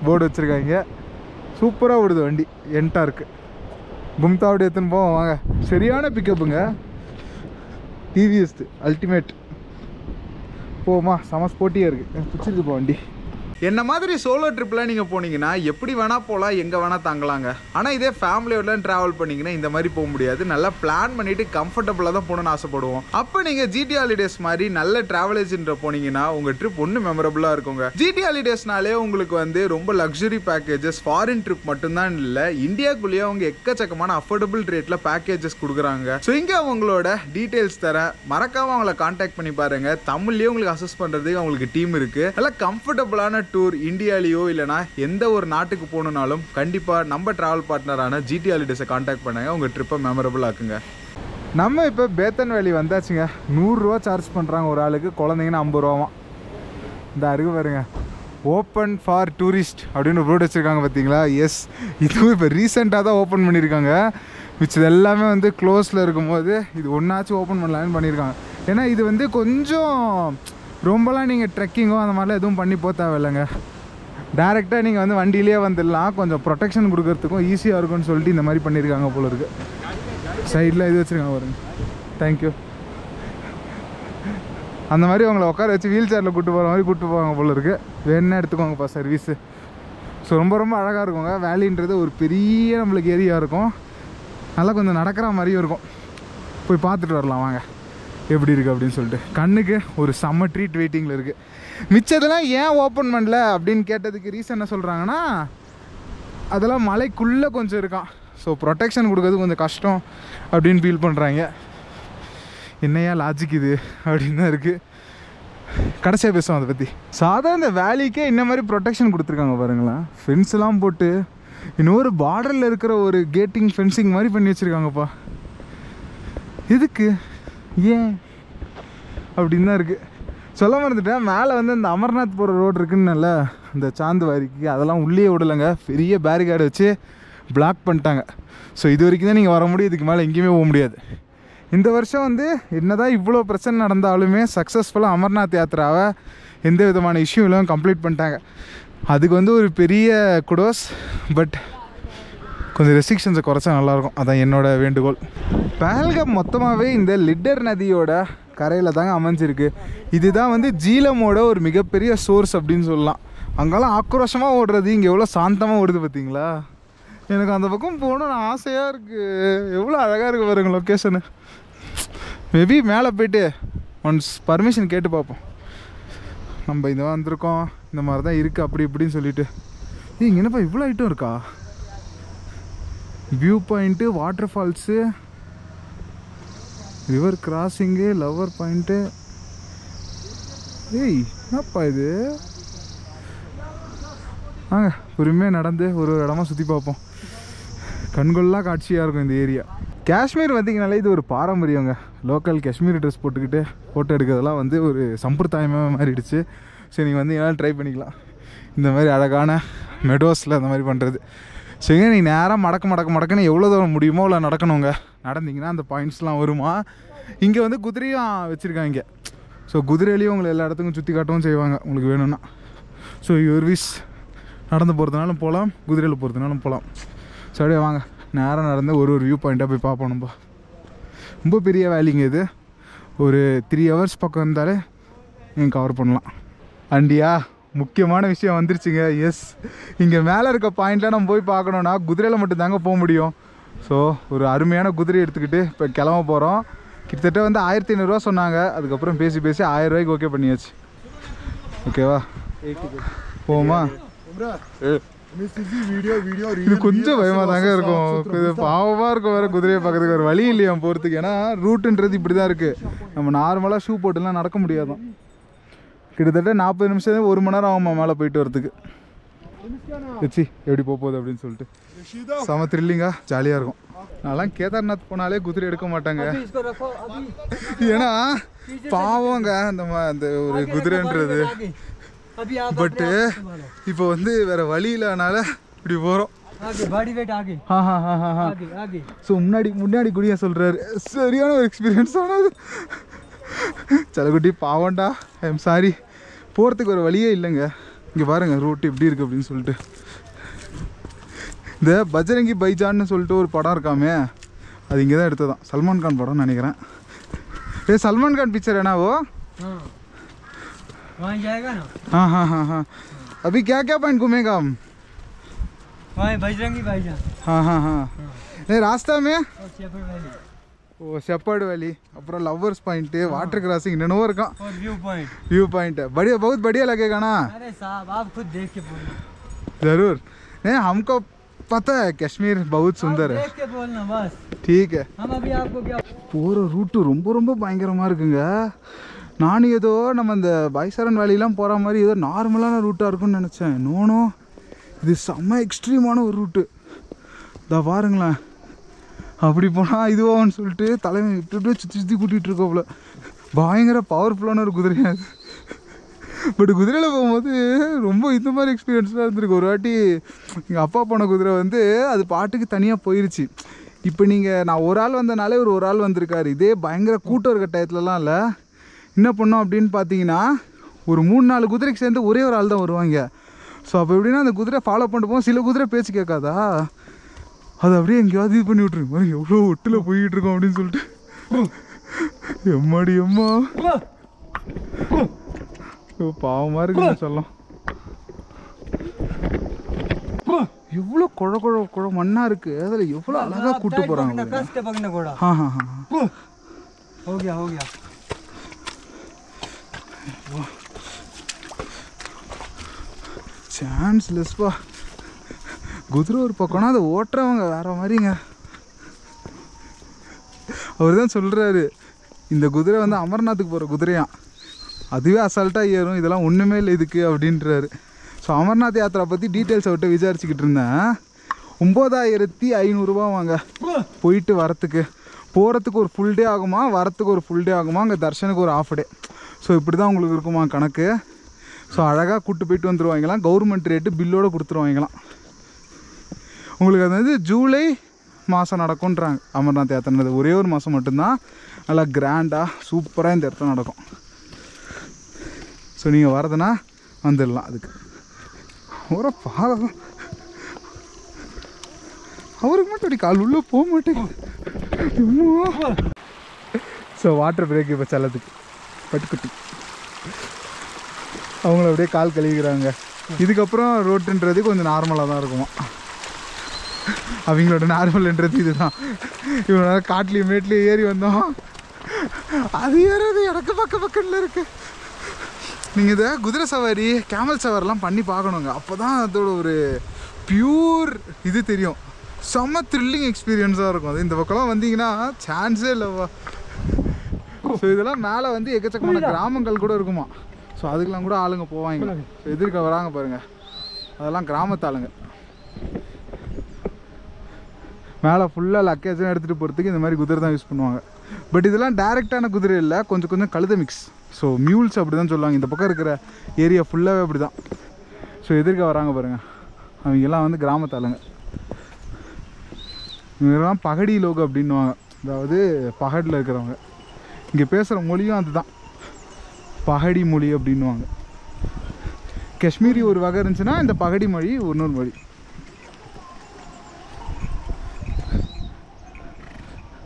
போர்டு வச்சுருக்காங்க. சூப்பராக ஓடுது வண்டி, என்ட்டாக இருக்குது. கும்தாவோட எடுத்துன்னு போவோம் வாங்க. சரியான பிக்கப்புங்க, டிவிஎஸ் அல்டிமேட். போமா, செம ஸ்போர்ட்டியாக இருக்குது, பிடிச்சிருக்கு இப்போ வண்டி. என்ன மாதிரி சோலோ ட்ரிப்பில் நீங்கள் போனீங்கன்னா எப்படி வேணால் போகலாம், எங்கே வேணால் தங்கலாங்க. ஆனால் இதே ஃபேமிலியோடலாம் ட்ராவல் பண்ணிங்கன்னா இந்த மாதிரி போக முடியாது. நல்லா பிளான் பண்ணிவிட்டு கம்ஃபர்டபுளாக தான் போகணுன்னு ஆசைப்படுவோம். அப்போ நீங்கள் ஜிடி ஹாலிடேஸ் மாதிரி நல்ல ட்ராவல் ஏஜென்ட்ல போனீங்கன்னா உங்கள் ட்ரிப் ஒன்றும் மெமரபுளாக இருக்குங்க. ஜிடி ஹாலிடேஸ்னாலே உங்களுக்கு வந்து ரொம்ப லக்ஸுரி பேக்கேஜஸ், ஃபாரின் ட்ரிப் மட்டும்தான் இல்லை, இந்தியாக்குள்ளேயே அவங்க எக்கச்சக்கமான அஃபோர்டபுள் ரேட்டில் பேக்கேஜஸ் கொடுக்குறாங்க. ஸோ இங்கே அவங்களோட டீட்டெயில்ஸ் தரேன், மறக்காமல் அவங்கள கான்டாக்ட் பண்ணி பாருங்கள். தமிழ்லேயே உங்களுக்கு அசஸ் பண்ணுறதுக்கு அவங்களுக்கு டீம் இருக்குது. நல்லா கம்ஃபர்டபுளான டூர் இந்தியாலேயோ இல்லைனா எந்த ஒரு நாட்டுக்கு போகணுன்னாலும் கண்டிப்பாக நம்ம ட்ராவல் பார்ட்னரான ஜிடி ஹாலிடேஸை கான்டாக்ட் பண்ணுங்கள், உங்கள் ட்ரிப்பை மெமரபுள் ஆக்குங்க. நம்ம இப்போ பேத்தன் வேலி வந்தாச்சுங்க. 100 ரூபா சார்ஜ் பண்ணுறாங்க ஒரு ஆளுக்கு, குழந்தைங்கன்னா 50 ரூபாவா. இந்த அருகு பாருங்க, ஓப்பன் ஃபார் டூரிஸ்ட் அப்படின்னு போர்டு வச்சுருக்காங்க பார்த்தீங்களா. எஸ், இதுவும் இப்போ ரீசெண்டாக தான் ஓப்பன் பண்ணியிருக்காங்க. மிச்சது எல்லாமே வந்து க்ளோஸில் இருக்கும்போது இது ஒன்றாச்சும் ஓப்பன் பண்ணலான்னு பண்ணியிருக்காங்க. ஏன்னா இது வந்து கொஞ்சம் ரொம்பலாம் நீங்கள் ட்ரெக்கிங்கோ அந்த மாதிரிலாம் எதுவும் பண்ணி போக தேவையில்லைங்க. டேரெக்டாக நீங்கள் வந்து வண்டியிலே வந்துடலாம். கொஞ்சம் ப்ரொடெக்ஷன் கொடுக்கறதுக்கும் ஈஸியாக இருக்கும்னு சொல்லிட்டு இந்த மாதிரி பண்ணியிருக்காங்க போல இருக்குது. சைடில் இது வச்சுருக்காங்க பாருங்க. தேங்க்யூ. அந்த மாதிரி அவங்கள உட்கார வச்சு வீல் சேரில் கூப்பிட்டு போகிற மாதிரி கூப்பிட்டு போவாங்க போல இருக்குது. வேணுன்னா எடுத்துக்கோங்கப்பா சர்வீஸு. ஸோ ரொம்ப ரொம்ப அழகாக இருக்குங்க. வேலின்றது ஒரு பெரிய நம்மளுக்கு ஏரியா இருக்கும், நல்லா கொஞ்சம் நடக்கிற மாதிரியும் இருக்கும். போய் பார்த்துட்டு வரலாம் வாங்க எப்படி இருக்குது அப்படின்னு சொல்லிட்டு. கண்ணுக்கு ஒரு செம்ம ட்ரீட் வெயிட்டிங்கில் இருக்குது. மிச்சதெல்லாம் ஏன் ஓப்பன் பண்ணல அப்படின்னு கேட்டதுக்கு ரீசன் என்ன சொல்கிறாங்கன்னா, அதெல்லாம் மலைக்குள்ளே கொஞ்சம் இருக்கான், ஸோ ப்ரொடெக்ஷன் கொடுக்கறது கொஞ்சம் கஷ்டம் அப்படின்னு ஃபீல் பண்ணுறாங்க. என்னையா லாஜிக் இது அப்படின்னு தான் இருக்குது. கடைசியாக பேசுவோம் அதை பற்றி. சாதாரண இந்த வேலிக்கே இந்த மாதிரி ப்ரொடெக்ஷன் கொடுத்துருக்காங்க பாருங்களேன். ஃபென்ஸ்லாம் போட்டு இன்னொரு பார்டரில் இருக்கிற ஒரு கேட்டிங் ஃபென்சிங் மாதிரி பண்ணி வச்சுருக்காங்கப்பா. எதுக்கு, ஏன் அப்படின்னு தான் இருக்குது. சொல்ல மறந்துட்டேன், மேலே வந்து இந்த அமர்நாத் போகிற ரோடு இருக்குன்னுல, இந்த சாந்துவாரிக்கு அதெல்லாம் உள்ளே விடலைங்க. பெரிய பேரிகார்டு வச்சு பிளாக் பண்ணிட்டாங்க. ஸோ இது வரைக்கும் தான் நீங்கள் வர முடியும், இதுக்கு மேலே எங்கேயுமே போக முடியாது. இந்த வருஷம் வந்து என்னதான் இவ்வளோ பிரச்சனை நடந்தாலுமே சக்ஸஸ்ஃபுல்லாக அமர்நாத் யாத்திராவை எந்த விதமான இஷ்யூ இல்லாமல் கம்ப்ளீட் பண்ணிட்டாங்க. அதுக்கு வந்து ஒரு பெரிய குடோஸ். பட் கொஞ்சம் ரெஸ்ட்ரிக்ஷன்ஸை குறைச்சா நல்லாயிருக்கும், அதான் என்னோடய வேண்டுகோள். பஹல்காம் மொத்தமாகவே இந்த லிட்டர் நதியோட கரையில் தாங்க அமைஞ்சிருக்கு. இதுதான் வந்து ஜீலமோட ஒரு மிகப்பெரிய சோர்ஸ் அப்படின்னு சொல்லலாம். அங்கெல்லாம் ஆக்ரோஷமாக ஓடுறது, இங்கே எவ்வளோ சாந்தமாக ஓடுது பார்த்தீங்களா. எனக்கு அந்த பக்கம் போகணுன்னு ஆசையாக இருக்குது. எவ்வளோ அழகாக இருக்குது பாருங்க லொக்கேஷனு. மேபி மேலே போய்ட்டு ஒன்ஸ் பர்மிஷன் கேட்டு பார்ப்போம். நம்ம இந்த வந்திருக்கோம், இந்த மாதிரி தான் இருக்குது அப்படி இப்படின்னு சொல்லிட்டு. இங்கே என்னப்பா இவ்வளோ ஐட்டம் இருக்கா. View point, water falls, river crossing, lover point. ஏய் என்னப்பா இது. வாங்க பொறுமையாக நடந்து ஒரு இடமா சுற்றி பார்ப்போம். கண்கொள்ளா காட்சியாக இருக்கும் இந்த ஏரியா. காஷ்மீர் வந்தீங்கனாலே இது ஒரு பாரம்பரியங்க. லோக்கல் காஷ்மீர் ட்ரெஸ் போட்டுக்கிட்டு ஃபோட்டோ எடுக்கிறதெல்லாம் வந்து ஒரு சம்பிரதாயமாக மாறிடுச்சு. சரி நீங்கள் வந்து என்னால் ட்ரை பண்ணிக்கலாம் இந்த மாதிரி அழகான மெடோஸில் அந்த மாதிரி பண்ணுறது. சரிங்க, நீங்கள் நேராக மடக்குன்னு எவ்வளோ தூரம் முடியுமோ அவ்வளோ நடக்கணுங்க. நடந்தீங்கன்னா அந்த பாயிண்ட்ஸ்லாம் வருமா. இங்கே வந்து குதிரையும் வச்சுருக்காங்க. ஸோ குதிரையிலையும் உங்களை எல்லா இடத்துக்கும் சுற்றி காட்டவும் செய்வாங்க உங்களுக்கு வேணும்னா. ஸோ யூர்விஸ் நடந்து போகிறதுனாலும் போகலாம், குதிரையில் போகிறதுனாலும் போகலாம். ஸோ அப்படியே வாங்க நேராக நடந்து ஒரு வியூ பாயிண்ட்டாக போய் பார்ப்போம். நம்ம ரொம்ப பெரிய வேலிங்க இது. ஒரு 3 hours பக்கம் இருந்தாலே நீங்கள் கவர் பண்ணலாம். அண்டியா முக்கியமான விஷயம் வந்துருச்சுங்க. எஸ், இங்கே மேலே இருக்க பாயிண்ட்லாம் நம்ம போய் பார்க்கணுன்னா குதிரையில் மட்டும்தாங்க போக முடியும். ஸோ ஒரு அருமையான குதிரை எடுத்துக்கிட்டு இப்போ கிளம்ப போகிறோம். கிட்டத்தட்ட வந்து 1500 ரூபா சொன்னாங்க. அதுக்கப்புறம் பேசி 1000 ரூபாய்க்கு ஓகே பண்ணியாச்சு. ஓகேவா, போமா. இது கொஞ்சம் பயமாக தாங்க இருக்கும். இது பாவமாக இருக்கும் வேறு குதிரையை பார்க்கறதுக்கு. வேறு வழி இல்லையா போகிறதுக்கு. ஏன்னா ரூட்டுன்றது இப்படி தான் இருக்குது. நம்ம நார்மலாக ஷூ போட்டுலாம் நடக்க முடியாதான். கிட்டத்தட்ட 40 நிமிஷம் 1 மணி நேரம் ஆகுமா மேலே போயிட்டு வரதுக்கு. வச்சு எப்படி போகுது அப்படின்னு சொல்லிட்டு செம த்ரில்லிங்காக ஜாலியாக இருக்கும். நான்லாம் கேதார்நாத் போனாலே குதிரை எடுக்க மாட்டாங்க. ஏன்னா பாவங்க அந்த ஒரு குதிரைன்றது. பட்டு இப்போ வந்து வேறு வழி இல்லைனால இப்படி போகிறோம்.
आगे बॉडी वेट आगे
हाँ हाँ हाँ हाँ हाँ
आगे आगे
ஸோ முன்னாடி குடியா சொல்கிறாரு. சரியான ஒரு எக்ஸ்பீரியன்ஸ் ஆனது. செல்லக்குட்டி பாவண்டா, ஐ எம் சாரி. போகிறதுக்கு ஒரு வழியே இல்லைங்க. இங்கே பாருங்கள் ரூட் எப்படி இருக்குது அப்படின்னு சொல்லிட்டு. இந்த பஜரங்கி பைஜான்னு சொல்லிட்டு ஒரு படம் இருக்காமே, அது இங்கே தான் எடுத்ததான். சல்மான் கான் படம்னு நினைக்கிறேன். सलमान खान पिक्चर है ना वो?
हाँ वहाँ जाएगा ना.
हाँ हाँ हाँ हाँ. अभी क्या क्या पॉइंट घूमेगा हम?
वहाँ बजरंगी भाईजान.
हाँ हाँ हाँ. नहीं रास्ता में
शेपर्ड वैली.
वो शेपर्ड वैली अப்புறம் लवर्स पॉइंट वाटर क्रॉसिंग இன்னொரு இருக்கான்.
और व्यू पॉइंट
बढ़िया, बहुत बढ़िया लगेगा ना.
अरे साहब आप खुद देख के बोलना.
जरूर. नहीं हमको पता है कश्मीर बहुत सुंदर है.
देख के बोलना बस.
ठीक है.
हम अभी आपको क्या
போகிற ரூட்டு ரொம்ப ரொம்ப பயங்கரமாக இருக்குங்க. நானும் ஏதோ நம்ம இந்த பைசரன் வேலிலாம் போகிற மாதிரி ஏதோ நார்மலான ரூட்டாக இருக்குன்னு நினச்சேன். நோனோ இது செம்ம எக்ஸ்ட்ரீமான ஒரு ரூட்டு. இதா பாருங்களேன், அப்படி போனால் இதுவான்னு சொல்லிட்டு தலைமை இப்படி சுற்றி கூட்டிகிட்டு இருக்கோம்ல. பயங்கர பவர்ஃபுல்லான ஒரு குதிரையாக அது. பட் குதிரையில் போகும்போது ரொம்ப இந்த மாதிரி எக்ஸ்பீரியன்ஸ்லாம் இருந்திருக்கு. ஒரு வாட்டி எங்கள் அப்பா போன குதிரை வந்து அது பாட்டுக்கு தனியாக போயிடுச்சு. இப்போ நீங்கள் நான் ஒரு ஆள் வந்தனாலே ஒரு ஆள் வந்திருக்காரு. இதே பயங்கர கூட்டம் இருக்க டயத்துலலாம் இல்லை. என்ன பண்ணோம் அப்படின்னு பார்த்தீங்கன்னா, ஒரு 3-4 குதிரைக்கு சேர்ந்து ஒரே ஒரு ஆள் தான் வருவாங்க. ஸோ அப்போ எப்படின்னா அந்த குதிரை ஃபாலோ பண்ணிட்டு போவோம். சில குதிரை பேச்சு கேட்காதா, அது அப்படியே எங்கேயாவது இது பண்ணி விட்ருக்கு. மாதிரி எவ்வளோ ஒட்டில் போய்கிட்டு இருக்கோம் அப்படின்னு சொல்லிட்டு. எம்மாடி எம்மா பாவமாக இருக்குன்னு சொல்லலாம். எவ்வளோ குழ மண்ணா இருக்கு. அதில் எவ்வளோ அழகாக கூட்டு போகிறாங்க. हाँ हाँ हाँ
हो गया
சான்ஸ் லெஸ்ப்பா. குதிரை ஒரு பக்கம்னா அதை ஓட்டுறவங்க வேற மாதிரிங்க. அவர் தான் சொல்கிறாரு, இந்த குதிரை வந்து அமர்நாத்துக்கு போகிற குதிரையாம். அதுவே அசால்ட்டாக ஏறும், இதெல்லாம் ஒன்றுமே இல்லை இதுக்கு அப்படின்றாரு. ஸோ அமர்நாத் யாத்திரா பற்றி டீட்டெயில்ஸை விட்டு விசாரிச்சுக்கிட்டு இருந்தேன். 9500 வாங்க போயிட்டு வரத்துக்கு. போகிறதுக்கு ஒரு ஃபுல் டே ஆகுமா, வரத்துக்கு ஒரு ஃபுல் டே ஆகுமா, அங்கே தர்ஷனுக்கு ஒரு ஆஃப் டே. ஸோ இப்படி தான் உங்களுக்கு இருக்குமா கணக்கு. ஸோ அழகாக கூப்பிட்டு போயிட்டு வந்துடுவாங்களாம். Government rate பில்லோடு கொடுத்துருவாங்களாம். உங்களுக்கு அது வந்து ஜூலை மாதம் நடக்கும்ன்றாங்க அமர்நாத் யாத்திரை. ஒரே ஒரு மாதம் மட்டும்தான் நல்லா கிராண்டாக சூப்பராக இந்த இடத்துல நடக்கும். ஸோ நீங்கள் வரதுன்னா வந்துடலாம். அதுக்கு ஒரு பாவம் அவருக்கு மட்டும் அப்படி கால் உள்ளே போக மாட்டேங்குது. ஸோ வாட்டர் பிரேக் இப்போ செல்லத்துக்கு பட்டுக்குட்டி அவங்கள அப்படியே கால் கழுவிக்கிறாங்க. இதுக்கப்புறம் ரோட்டுன்றது கொஞ்சம் நார்மலாக தான் இருக்குமா. அவங்களோட நார்மல்ன்றது இதுதான். இவனால காட்டிலையும் மேட்லேயும் ஏறி வந்தோம். அது ஏறது எனக்கு பக்கத்தில் இருக்குது. நீங்கள் இதை குதிரை சவாரி கேமல் சவாரிலாம் பண்ணி பார்க்கணுங்க. அப்போ தான் அதோட ஒரு பியூர் இது தெரியும். செம்ம த்ரில்லிங் எக்ஸ்பீரியன்ஸாக இருக்கும். அது இந்த பக்கம்லாம் வந்தீங்கன்னா சான்ஸே இல்லைவா. ஸோ இதெல்லாம் மேலே வந்து எக்கச்சக்கமான கிராமங்கள் கூட இருக்குமா. ஸோ அதுக்கெல்லாம் கூட ஆளுங்க போவாங்க. ஸோ எதிர்க்க வராங்க பாருங்கள், அதெல்லாம் கிராமத்து ஆளுங்க. மேலே ஃபுல்லாக லக்கேஜ்லாம் எடுத்துகிட்டு போகிறதுக்கு இந்த மாதிரி குதிரை தான் யூஸ் பண்ணுவாங்க. பட் இதெல்லாம் டேரெக்டான குதிரை இல்லை, கொஞ்சம் கொஞ்சம் கழுத மிக்ஸ். ஸோ மியூல்ஸ் அப்படி தான் சொல்லுவாங்க. இந்த பக்கம் இருக்கிற ஏரியா ஃபுல்லாகவே அப்படி தான். ஸோ எதிர்க்க வராங்க பாருங்கள், அவங்கெல்லாம் வந்து கிராமத்து ஆளுங்க. இவங்கெல்லாம் பகடி லோக அப்படின்வாங்க, அதாவது பகடில் இருக்கிறவங்க. இங்கே பேசுகிற மொழியும் அதுதான், பகடி மொழி அப்படின்வாங்க. காஷ்மீரி ஒரு வகை இருந்துச்சுன்னா இந்த பகடி மொழி இன்னொரு மொழி.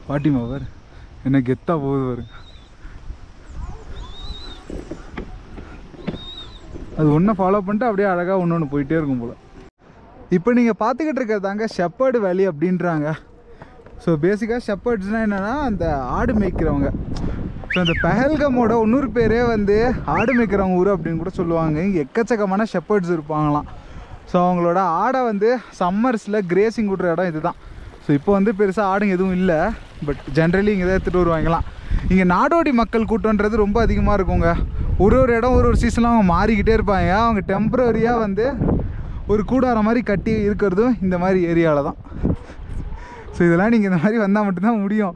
பாட்டிமாவர் என்ன கெத்தாக போகுது பாருங்க. அது ஒன்றை ஃபாலோ பண்ணிட்டு அப்படியே அழகாக ஒன்று போயிட்டே இருக்கும் போல். இப்போ நீங்கள் பார்த்துக்கிட்டு இருக்கிறதாங்க ஷெப்பர்டு வேலி அப்படின்றாங்க. ஸோ பேசிக்காக ஷெப்பர்ட்ஸ்னால் என்னென்னா அந்த ஆடு மேய்க்கிறவங்க. ஸோ அந்த பெஹல்கமோட இன்னொரு பேரே வந்து ஆடு மேய்க்கிறவங்க ஊர் அப்படின்னு கூட சொல்லுவாங்க. இங்கே எக்கச்சக்கமான ஷெப்பர்ட்ஸ் இருப்பாங்களாம். ஸோ அவங்களோட ஆடை வந்து சம்மர்ஸில் கிரேசிங் விட்ற இடம் இது தான். ஸோ இப்போ வந்து பெருசாக ஆடுங்க எதுவும் இல்லை, பட் ஜென்ரலி இங்கே தான் எடுத்துகிட்டு வருவாங்களாம். இங்கே நாடோடி மக்கள் கூட்டன்றது ரொம்ப அதிகமாக இருக்குங்க. ஒரு ஒரு இடம் ஒரு சீசனில் அவங்க மாறிக்கிட்டே இருப்பாங்க. அவங்க டெம்பரரியாக வந்து ஒரு கூடாரம் மாதிரி கட்டி இருக்கிறதும் இந்த மாதிரி ஏரியாவில் தான். ஸோ இதெல்லாம் நீங்கள் இந்த மாதிரி வந்தால் மட்டும்தான் முடியும்.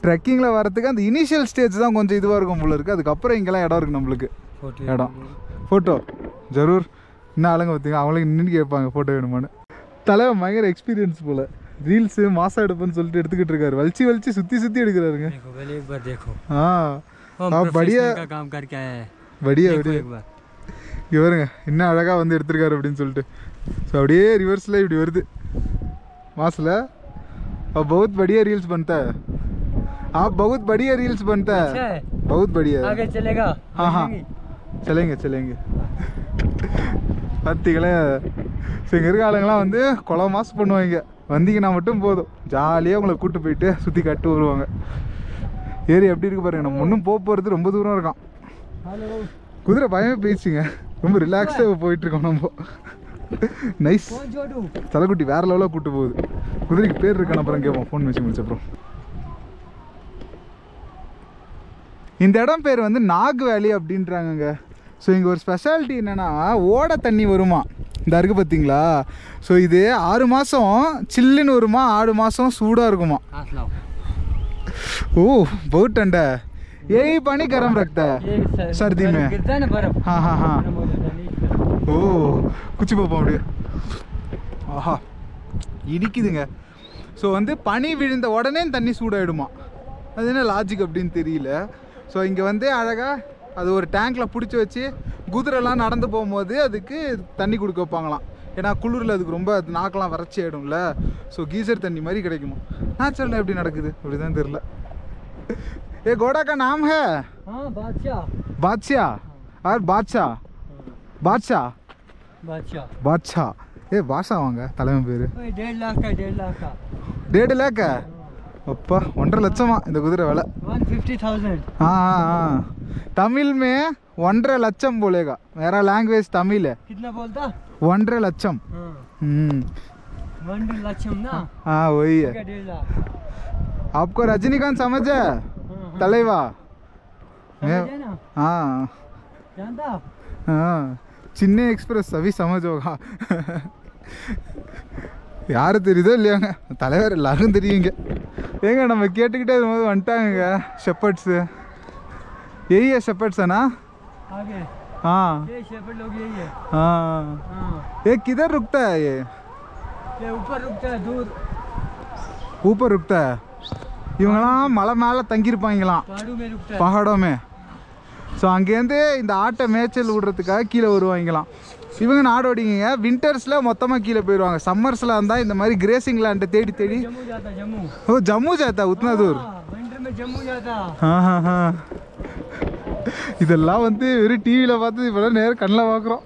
ட்ரெக்கிங்கில் வரத்துக்கு அந்த இனிஷியல் ஸ்டேஜ் தான் கொஞ்சம் இதுவாக இருக்கும் போல இருக்குது. அதுக்கப்புறம் இங்கெல்லாம் இடம் இருக்குது நம்மளுக்கு. இடம் ஃபோட்டோ ஜரூர். இன்னும் ஆளுங்க பார்த்தீங்க, அவங்களுக்கு நின்று கேட்பாங்க ஃபோட்டோ வேணுமான்னு. தலைவன் பயங்கர எக்ஸ்பீரியன்ஸ் போல். ரீல்ஸு மாதம் எடுப்புன்னு சொல்லிட்டு எடுத்துக்கிட்டு இருக்காரு. வலிச்சு சுற்றி எடுக்கிறாருங்க. படியா
काम करके आया है
படியா இங்கே வருங்க இன்னும் அழகாக வந்து எடுத்திருக்காரு அப்படின்னு சொல்லிட்டு. ஸோ அப்படியே ரிவர்ஸில் இப்படி வருது மாசில். बहुत बढ़िया रील्स बनता है. आप बहुत बढ़िया रील्स बनता है. बहुत बढ़िया.
आगे चलेगा.
हाँ चलेंगे. பார்த்தீங்களே இங்கே இருக்க ஆளுங்களாம் வந்து கொலை மாசம் பண்ணுவாங்க. வந்தீங்கன்னா மட்டும் போதும், ஜாலியாக உங்களை கூப்பிட்டு போயிட்டு சுற்றி காட்டு வருவாங்க. ஏரி எப்படி இருக்கு பாருங்க. நம்ம ஒன்றும் போகிறது ரொம்ப தூரம் இருக்கான். குதிரை பயமே போயிடுச்சுங்க. ரொம்ப ரிலாக்ஸாக போயிட்டுருக்கோம் நம்ம. நைஸ். தலைக்குட்டி வேற லெவலாக கூப்பிட்டு போகுது. குதிரைக்கு பேர் இருக்கான அப்புறம் கேட்போம் ஃபோன் வச்சு முடிச்சப்பறம். இந்த இடம் பேர் வந்து நாக் வேலி அப்படின்றாங்கங்க. ஸோ இங்கே ஒரு ஸ்பெஷாலிட்டி என்னென்னா ஓட தண்ணி வருமா இந்த இருக்கு பார்த்தீங்களா. ஸோ இது 6 மாதம் சில்லுன்னு வருமா, 6 மாதம் சூடாக இருக்குமா. ओ बहुत ठंडा है. यही पानी गर्म रखता है सर्दी में. हाँ ஓ குச்சி பார்ப்போம் அப்படியே. ஆஹா இடிக்குதுங்க. ஸோ வந்து பனி விழுந்த உடனே தண்ணி சூடாயிடுமா. அது என்ன லாஜிக் அப்படின்னு தெரியல. ஸோ இங்கே வந்து அழகாக அது ஒரு டேங்க்கில் பிடிச்சி வச்சு குதிரைலாம் நடந்து போகும்போது அதுக்கு தண்ணி கொடுக்க வைப்பாங்களாம். ஏன்னா குளிரில் அதுக்கு ரொம்ப நாக்கெல்லாம் வறட்சி ஆகிடும்ல. ஸோ கீசர் தண்ணி மாதிரி கிடைக்குமா. நேச்சுரலாக எப்படி நடக்குது அப்படி தான் தெரில. ये घोड़ा का नाम है बादशाह और बादशाह ये बादशाह வாங்க தலைவன் பேரு. 1.5 लाख அப்பா 1.5 லட்சமா இந்த குதிரை விலை.
150,000.
हाँ तमिल में 1.5 लक्षम बोलेगा. मेरा लैंग्वेज तमिल है.
कितना बोलता?
1.5 लक्षम.
1.5 लक्षम ना.
हाँ वही है.
1.5 लाख.
आपको रजनीकांत समझ है तलेवा? हाँ
जानता?
हाँ चिन्ने एक्सप्रेस अभी समझ होगा. யாரு தெரியுதோ இல்லையாங்க தலைவர் எல்லாரும் தெரியுங்க. ஏங்க நம்ம கேட்டுக்கிட்டே இருக்கும்போது வந்துட்டாங்க ஷெப்பர்ட்ஸு. यही है शेपर्ड्स है ना?
आगे
हाँ
ये शेपर्ड लोग यही है.
हाँ ये किधर रुकता है?
ये ऊपर रुकता है दूर.
ऊपर रुकता है. இவங்களாம் மலை மேலே தங்கியிருப்பாங்களாம் பஹாடோமே. ஸோ அங்கேருந்து இந்த ஆட்டை மேய்ச்சல் விடுறதுக்காக கீழே வருவாங்களாம். இவங்க நாடோடிங்க வின்டர்ஸில் மொத்தமாக கீழே போயிடுவாங்க. சம்மர்ஸில் இருந்தால் இந்த மாதிரி கிரேசிங் லேண்டை தேடி ஓ ஜம்மு ஜாத்தா உத்னா தூர். हाँ இதெல்லாம் வந்து வெறும் டிவியில் பார்த்து இப்போலாம் நேரம் கண்ணில் பார்க்குறோம்.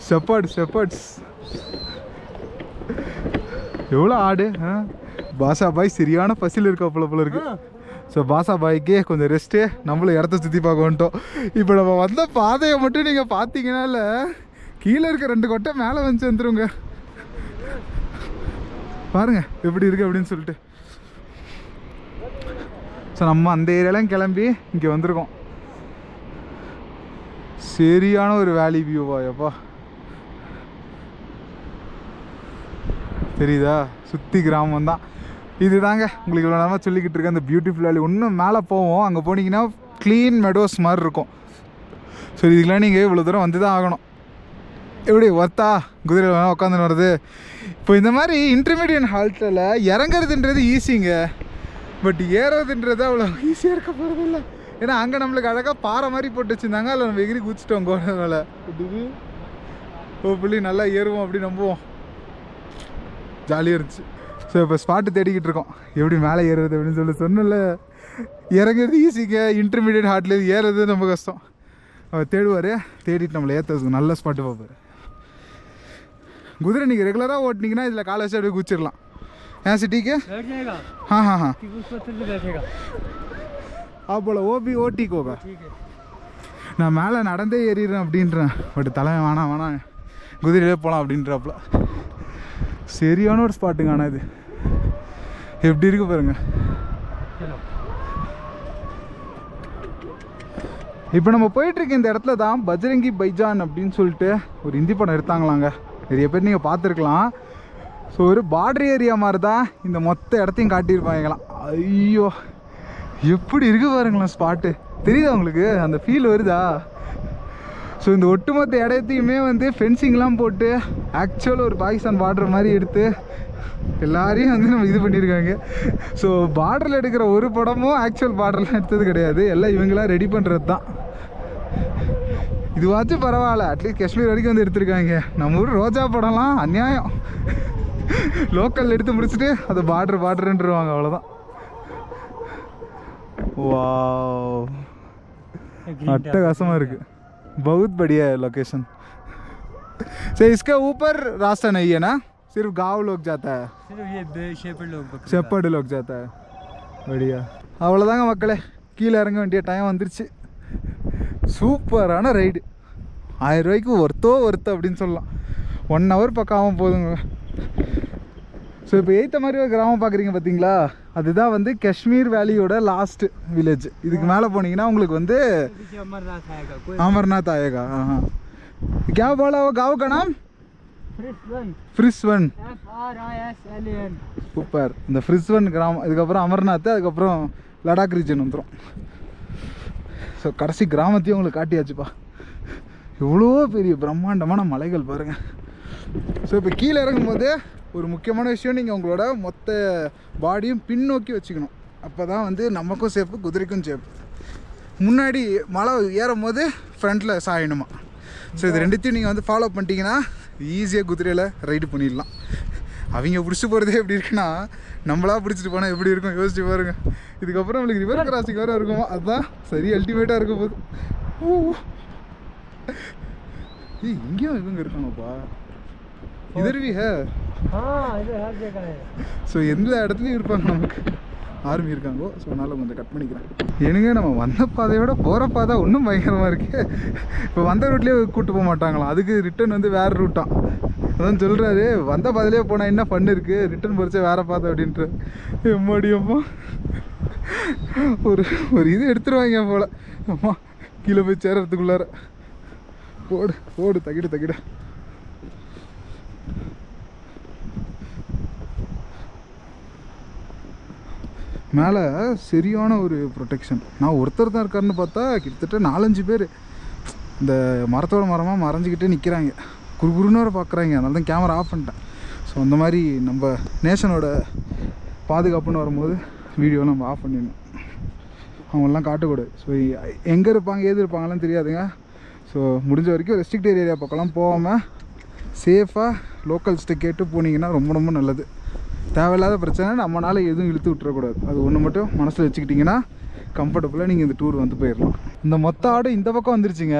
ஷெப்பர்ட்ஸ் எவ்வளோ ஆடு. பாஷா பாய் சரியான பசியில் இருக்கா போல இருக்கு. ஸோ பாஷா பாய்க்கு கொஞ்சம் ரெஸ்ட்டு, நம்மளும் இடத்த சுற்றி பார்க்க வந்துட்டோம். இப்போ நம்ம வந்த பாதையை மட்டும் நீங்கள் பார்த்தீங்கன்னால கீழே இருக்க 2 கொட்டை மேலே வந்துருங்க. பாருங்க எப்படி இருக்கு அப்படின்னு சொல்லிட்டு. ஸோ நம்ம அந்த ஏரியாலாம் கிளம்பி இங்கே வந்திருக்கோம். சரியான ஒரு வேலி வியூவாயப்பா தெரியுதா. சுற்றி கிராமம் தான் இது தாங்க. உங்களுக்கு இவ்வளோ நேரமாக சொல்லிக்கிட்டு இருக்கேன் அந்த பியூட்டிஃபுல் வேலி. இன்னும் மேலே போவோம், அங்கே போனீங்கன்னா க்ளீன் மெடோஸ் மாதிரி இருக்கும். ஸோ இதுக்கெலாம் நீங்கள் இவ்வளோ தூரம் வந்து தான் ஆகணும். எப்படி ஒர்த்தா குதிரையில் வேணால் உட்காந்துன்னு வருது. இப்போ இந்த மாதிரி இன்டர்மீடியட் ஹால்ட்டில் இறங்குறதுன்றது ஈஸிங்க, பட் ஏறுறதுன்றது அவ்வளோ ஈஸியாக இருக்க போகிறது இல்லை. ஏன்னா அங்கே நம்மளுக்கு அழகாக பாறை மாதிரி போட்டு வச்சுருந்தாங்க, அதில் நம்ம எகிரி குதிச்சிட்டோம் கோடை மேலே. ஓ புள்ளி நல்லா ஏறுவோம் அப்படி நம்புவோம். ஜாலியாக இருந்துச்சு. ஸோ இப்போ ஸ்பாட்டு தேடிக்கிட்டு இருக்கோம் எப்படி மேலே ஏறுறது அப்படின்னு சொன்னல. இறங்குறது ஈஸிங்க, இன்டர்மீடியட் ஹார்ட்லேருந்து ஏறுறது ரொம்ப கஷ்டம். அவர் தேடுவார், தேடிட்டு நம்மளை ஏற்றுறதுக்கு நல்ல ஸ்பாட்டு பார்ப்பார். குதிரை நீங்கள் ரெகுலராக ஓட்டினீங்கன்னா இதில் காலை வச்சு அப்படியே குதிச்சிடலாம். ஏன் சிட்டிக்கு हाँ आप बोला वो भी ஓட்டி கோகா. நான் மேலே நடந்தே ஏறிடுறேன் அப்படின்றேன், பட் தலைவன் வேணாம் குதிரையிலே போகலாம் அப்படின்றாப்புல. சரியான ஒரு ஸ்பாட்டுங்க. ஆனால் இது எப்படி இருக்கு பாருங்க. இப்போ நம்ம போயிட்டுருக்க இந்த இடத்துல தான் பஜ்ரங்கி பைஜான் அப்படின்னு சொல்லிட்டு ஒரு ஹிந்தி படம் எடுத்தாங்களாங்க. நிறைய பேர் நீங்கள் பார்த்துருக்கலாம். ஸோ ஒரு பார்டர் ஏரியா மாதிரி தான் இந்த மொத்த இடத்தையும் காட்டியிருப்பாங்களாம். ஐயோ எப்படி இருக்கு பாருங்களேன் ஸ்பாட்டு. தெரியுதா உங்களுக்கு? அந்த ஃபீல் வருதா? ஸோ இந்த ஒட்டுமொத்த இடத்தையுமே வந்து ஃபென்சிங்லாம் போட்டு ஆக்சுவலாக ஒரு பாகிஸ்தான் பார்டர் மாதிரி எடுத்து எல்லாரையும் வந்து நம்ம இது பண்ணியிருக்காங்க. ஸோ பார்டரில் எடுக்கிற ஒரு படமும் ஆக்சுவல் பார்டர்லாம் எடுத்தது கிடையாது, எல்லாம் இவங்களாம் ரெடி பண்ணுறது தான். இதுவாச்சும் பரவாயில்ல, அட்லீஸ்ட் காஷ்மீர் வரைக்கும் வந்து எடுத்திருக்காங்க. நம்ம ஊர் ரோஜா படம்லாம் அநியாயம், லோக்கல் எடுத்து முடிச்சுட்டு அதை பார்டருன்றுவாங்க, அவ்வளோதான். वाव अट्टहासमा इருக்கு बहुत बढ़िया है लोकेशन से इसके ऊपर रास्ता नहीं है ना सिर्फ गांव लोग जाता है
सिर्फ ये
शेपर्ड लोग जाता है बढ़िया அவ்வளவுதாங்க மக்களே கீழ இறங்க வேண்டிய டைம் வந்துருச்சு சூப்பரான ரைடு 1000 ரூபாய்க்கு ஒர்த்தோ அப்படினு சொல்லலாம் 1 hour பக்கம் போதுங்க ஸோ இப்போ எய்த்த மாதிரி ஒரு கிராமம் பார்க்குறீங்க பார்த்தீங்களா அதுதான் வந்து காஷ்மீர் வேலியோட லாஸ்ட் வில்லேஜ் இதுக்கு மேலே போனீங்கன்னா உங்களுக்கு வந்து अमरनाथ आएगा हाँ क्या बोला वो गाँव का नाम फ्रिस्वन சூப்பர் இந்த ஃப்ரிஸ்வன் கிராமம் இதுக்கப்புறம் அமர்நாத் அதுக்கப்புறம் லடாக் ரீஜன் வந்துடும் ஸோ கடைசி கிராமத்தையும் உங்களுக்கு காட்டியாச்சுப்பா எவ்வளோ பெரிய பிரம்மாண்டமான மலைகள் பாருங்கள் ஸோ இப்போ கீழே இறங்கும்போது ஒரு முக்கியமான விஷயம் நீங்கள் உங்களோட மொத்த பாடியும் பின்னோக்கி வச்சுக்கணும் அப்போ தான் வந்து நமக்கும் சேஃபு குதிரைக்கும் சேஃபு முன்னாடி மலை ஏறும் போது ஃப்ரண்ட்டில் சாயணுமா ஸோ இது ரெண்டுத்தையும் நீங்கள் வந்து ஃபாலோ பண்ணிட்டீங்கன்னா ஈஸியாக குதிரையில் ரைடு பண்ணிடலாம் அவங்க பிடிச்சி போகிறதே எப்படி இருக்குன்னா நம்மளா பிடிச்சிட்டு போனால் எப்படி இருக்கும் யோசிச்சு பாருங்க இதுக்கப்புறம் நம்மளுக்கு ரிவர் கிராசிங் வேறு இருக்குமா அதுதான் சரி அல்டிமேட்டாக இருக்கும் போது இங்கேயும் இவங்க இருக்காங்கப்பா इधर भी है
हाँ इधर हर जगह है
ஸோ எந்த இடத்துலையும் இருப்பாங்க நமக்கு ஆர்மி இருக்காங்கோ ஸோ அதனால் கொஞ்சம் கட் பண்ணிக்கிறேன் எனக்கு நம்ம வந்த பாதையோட போகிற பாதை இன்னும் பயங்கரமாக இருக்குது இப்போ வந்த ரூட்லேயே கூப்பிட்டு போக மாட்டாங்களாம் அதுக்கு ரிட்டன் வந்து வேறு ரூட்டான் அதான் சொல்கிறாரு வந்த பாதையிலே போனால் என்ன பண்ணு இருக்குது ரிட்டன் போகிறச்சா வேறு பாதை அப்படின்ட்டு எம்மாடியம்மா ஒரு இது எடுத்துருவாங்க போல் அம்மா கீழே போய் சேர்றதுக்குள்ளார போடு தகிட மேலே சரியான ஒரு ப்ரொடெக்ஷன் நான் ஒருத்தர் தான் இருக்காருன்னு பார்த்தா கிட்டத்தட்ட 4-5 பேர் இந்த மரத்தோட மரமாக மறைஞ்சிக்கிட்டே நிற்கிறாங்க குறுகுறுன்னு வர பார்க்குறாங்க அதனால தான் கேமரா ஆஃப் பண்ணிட்டேன் ஸோ அந்த மாதிரி நம்ம நேஷனோட பாதுகாப்புன்னு வரும்போது வீடியோ நம்ம ஆஃப் பண்ணிடணும் அவங்களாம் காட்டக்கூடாது ஸோ எங்கே இருப்பாங்க ஏது இருப்பாங்கலாம் தெரியாதுங்க ஸோ முடிஞ்ச வரைக்கும் ரெஸ்ட்ரிக்டட் ஏரியா பக்கம்லாம் போகாமல் சேஃபாக லோக்கல்ஸ்ட்டை கேட்டு போனீங்கன்னா ரொம்ப நல்லது தேவையில்லாத பிரச்சனை நம்மளால் எதுவும் இழுத்து விட்டுறக்கூடாது அது ஒன்று மட்டும் மனசில் வச்சுக்கிட்டிங்கன்னா கம்ஃபர்டபுளாக நீங்கள் இந்த டூர் வந்து போயிடலாம் இந்த மொத்த ஆடு இந்த பக்கம் வந்துருச்சுங்க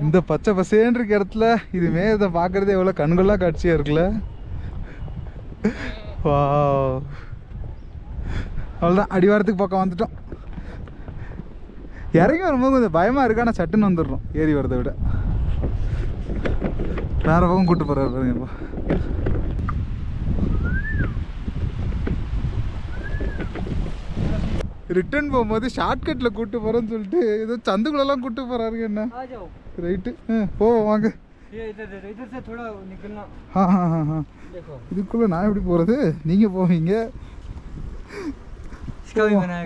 இந்த பச்சை பசேன்னு இருக்க இடத்துல இதுமே இதை பார்க்குறதே எவ்வளோ கண்கொள்ளா காட்சியாக இருக்குல்ல வா அவ்வளோதான் அடிவாரத்துக்கு பக்கம் வந்துட்டோம் இறங்கி வரும்போது கொஞ்சம் பயமாக இருக்கு ஆனால் சட்டுன்னு வந்துடுறோம் ஏறி வரதை விட வேறு பக்கம் கூப்பிட்டு போகிறாரு பாருங்கப்பா ரிட்டர்ன் போகும்போது ஷார்ட்கட்டில் கூப்பிட்டு போகிறேன்னு சொல்லிட்டு ஏதோ சந்துக்குள்ளெல்லாம் கூப்பிட்டு போகிறாருங்க என்ன ரைட்டு போவோம் வாங்க இதுக்குள்ளே நான் எப்படி போகிறது நீங்கள் போவீங்க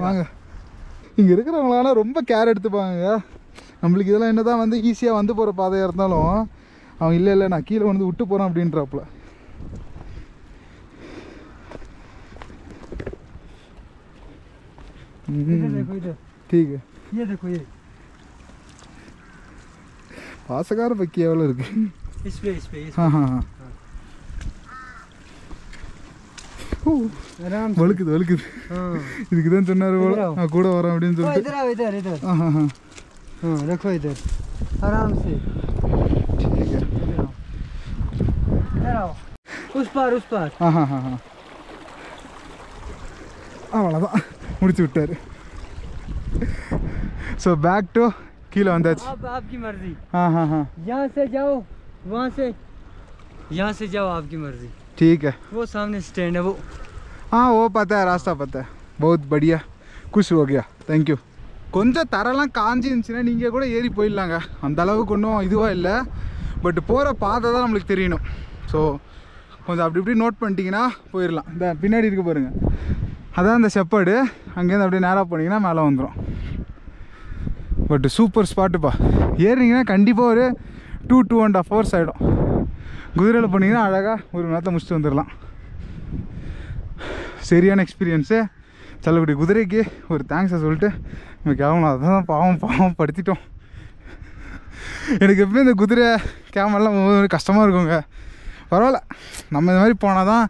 வாங்க இங்கே இருக்கிறவங்களால ரொம்ப கேர் எடுத்துப்பாங்க நம்மளுக்கு இதெல்லாம் என்ன தான் வந்து ஈஸியாக வந்து போகிற பாதையாக இருந்தாலும் அவன் இல்லை நான் கீழே வந்து விட்டு போகிறேன் அப்படின்றாப்புல ठीक है
ये देखो ये
பாசக்கார பக்கி எவ்வளோ இருக்கு
इस पे
हाँ
आराम से
வழுக்குது இதுக்கு தான் சொன்னாரு போல நான் கூட வரேன் அப்படின்னு சொல்லிட்டு
इधर हाँ रखो इधर आराम से
ठीक है
इधर आओ उस पार
हाँ அவ்வளோதான் முடிச்சு விட்டாரு ஸோ பேக் டு கீழே வந்தாச்சு
अब आपकी मर्जी
हाँ
यहाँ से जाओ वहाँ से यहाँ से जाओ आपकी मर्जी
ठीक है
वो सामने स्टैंड है वो
हाँ वो पता है रास्ता पता है बहुत बढ़िया खुश हो गया थैंक यू கொஞ்சம் தரெல்லாம் காஞ்சி இருந்துச்சுன்னா நீங்கள் கூட ஏறி போயிடலாங்க அந்த அளவுக்கு ஒன்றும் இதுவாக இல்லை பட் போகிற பாதை தான் நம்மளுக்கு தெரியணும் ஸோ கொஞ்சம் அப்படி நோட் பண்ணிட்டீங்கன்னா போயிடலாம் இந்த பின்னாடி இருக்க பாருங்கள் அதான் இந்த ஷெப்பர்டு அங்கேருந்து அப்படியே நேராக போனீங்கன்னா மேலே வந்துடும் பட் சூப்பர் ஸ்பாட்டுப்பா. ஏறிங்கன்னா கண்டிப்பாக ஒரு 2.5 hours ஆகிடும். குதிரையில் போனீங்கன்னா அழகாக ஒரு நேரத்தை முடிச்சுட்டு வந்துடலாம். சரியான எக்ஸ்பீரியன்ஸு. செல்லக்கூடிய குதிரைக்கு ஒரு தேங்க்ஸை சொல்லிட்டு நம்ம கிளம்பலாம். அதான் பாவம் படுத்திட்டோம். எனக்கு எப்பவுமே இந்த குதிரை கேமெல்லாம் கஷ்டமாக இருக்குங்க. பரவாயில்ல, நம்ம இந்த மாதிரி போனால் தான்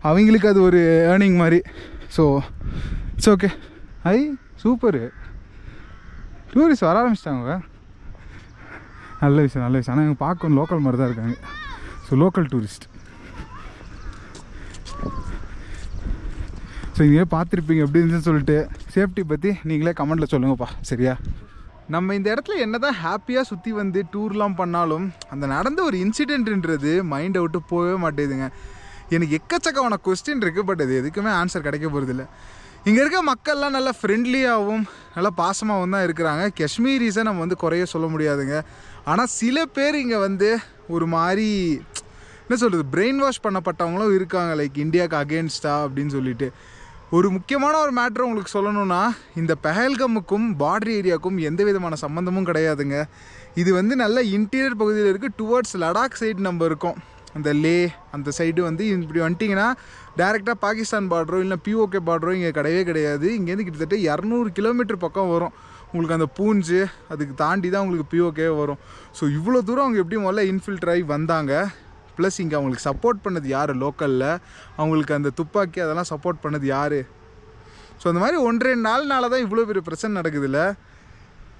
அவங்களுக்கு அது ஒரு ஏர்னிங் மாதிரி. So it's okay. Super. Tourist வர ஆரம்பிச்சிட்டாங்க. நல்ல விஷயம். ஆனால் இவங்க பார்க்கணும் லோக்கல் மாதிரி தான் இருக்காங்க. So local tourist. ஸோ இங்கே பார்த்துருப்பீங்க எப்படி இருந்துச்சுன்னு சொல்லிட்டு. சேஃப்டி பற்றி நீங்களே கமெண்ட்டில் சொல்லுங்கப்பா. சரியா? நம்ம இந்த இடத்துல என்ன தான் ஹாப்பியாக சுற்றி வந்து டூர்லாம் பண்ணாலும் அந்த நடந்த ஒரு இன்சிடென்ட்ன்றது மைண்டை விட்டு போகவே மாட்டேதுங்க. எனக்கு எக்கச்சக்கமான கொஸ்டின் இருக்குது. பட் அது எதுக்குமே ஆன்சர் கிடைக்க போகிறதில்ல. இங்கே இருக்க மக்கள்லாம் நல்லா ஃப்ரெண்ட்லியாகவும் நல்லா பாசமாகவும் தான் இருக்கிறாங்க. காஷ்மீரிஸை நம்ம வந்து குறைய சொல்ல முடியாதுங்க. ஆனால் சில பேர் இங்கே வந்து ஒரு மாதிரி என்ன சொல்கிறது, பிரெயின் வாஷ் பண்ணப்பட்டவங்களும் இருக்காங்க. லைக் இந்தியாவுக்கு அகேன்ஸ்டா அப்படின்னு சொல்லிட்டு. ஒரு முக்கியமான ஒரு மேட்ரு உங்களுக்கு சொல்லணும்னா, இந்த பெஹல்கமுக்கும் பார்டர் ஏரியாவுக்கும் எந்த விதமான சம்மந்தமும் கிடையாதுங்க. இது வந்து நல்ல இன்டீரியர் பகுதியில் இருக்குது. டுவர்ட்ஸ் லடாக் சைடு நம்ம இருக்கோம். அந்த லே அந்த சைடு வந்து இப்படி வந்துட்டிங்கன்னா டேரெக்டாக பாகிஸ்தான் பார்டரோ இல்லை POK பார்டரோ இங்கே கிடையவே கிடையாது. இங்கேருந்து கிட்டத்தட்ட 200 கிலோமீட்டர் பக்கம் வரும் உங்களுக்கு அந்த பூஞ்சு. அதுக்கு தாண்டி தான் உங்களுக்கு POK வரும். ஸோ இவ்வளோ தூரம் அவங்க எப்படி முதல்ல இன்ஃபில்ட்ரு ஆகி வந்தாங்க. ப்ளஸ் இங்கே அவங்களுக்கு சப்போர்ட் பண்ணது யார் லோக்கலில், அவங்களுக்கு அந்த துப்பாக்கி அதெல்லாம் சப்போர்ட் பண்ணது யார். ஸோ அந்த மாதிரி 1-2 நாள்னால தான் இவ்வளோ பெரிய பிரச்சனை நடக்குதுல்ல.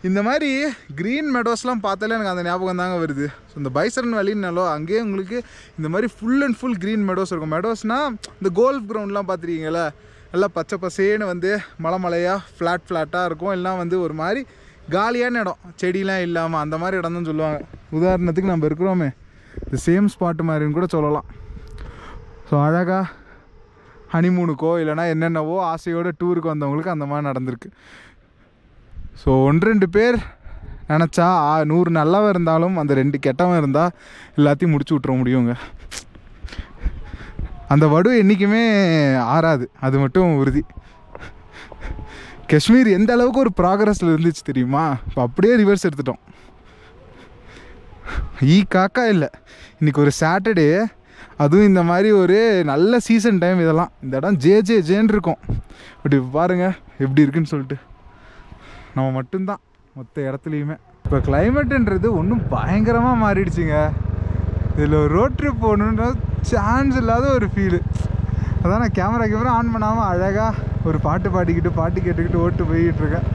இந்த மாதிரி க்ரீன் மெடோஸ்லாம் பார்த்தாலே எனக்கு அந்த ஞாபகம் தாங்க வருது. ஸோ இந்த பைசரன் வேலின்னாலோ அங்கேயே உங்களுக்கு இந்த மாதிரி full and full green meadows இருக்கும். மெடோஸ்னால் இந்த கோல்ஃப் கிரவுண்ட்லாம் பார்த்துருக்கீங்களா, எல்லாம் பச்சை பசேன்னு வந்து மலையாக ஃப்ளாட்டாக இருக்கும். எல்லாம் வந்து ஒரு மாதிரி காலியான இடம், செடியெலாம் இல்லாமல் அந்த மாதிரி இடம் தான் சொல்லுவாங்க. உதாரணத்துக்கு நம்ம இருக்கிறோமே இந்த சேம் ஸ்பாட்டு மாதிரின்னு கூட சொல்லலாம். ஸோ அழகாக ஹனிமூனுக்கோ இல்லைனா என்னென்னவோ ஆசையோடு டூருக்கு வந்தவங்களுக்கு அந்த மாதிரி நடந்திருக்கு. ஸோ 1-2 பேர் நினச்சா 100 நல்லவன் இருந்தாலும் அந்த 2 கெட்டவன் இருந்தால் எல்லாத்தையும் முடிச்சு விட்ற முடியுங்க. அந்த வடு என்றைக்குமே ஆறாது, அது மட்டும் உறுதி. காஷ்மீர் எந்த அளவுக்கு ஒரு ப்ராக்ரஸில் இருந்துச்சு தெரியுமா? இப்போ அப்படியே ரிவர்ஸ் எடுத்துட்டோம். காக்கா இல்லை, இன்றைக்கி ஒரு சாட்டர்டே, அதுவும் இந்த மாதிரி ஒரு நல்ல சீசன் டைம். இதெல்லாம் இந்த இடம் ஜேன்னு இருக்கும். பட் இப்போ பாருங்கள் எப்படி இருக்குன்னு சொல்லிட்டு. நம்ம மட்டும்தான் மொத்த இடத்துலையுமே. இப்போ கிளைமேட்டுன்றது ஒன்றும் பயங்கரமாக மாறிடுச்சுங்க. இதில் ஒரு ரோட் ட்ரிப் போகணுன்ற சான்ஸ் இல்லாத ஒரு ஃபீலு. அதான் நான் கேமரா ஆன் பண்ணாமல் அழகாக ஒரு பாட்டு கேட்டுக்கிட்டு ஓட்டு போய்கிட்டுருக்கேன்.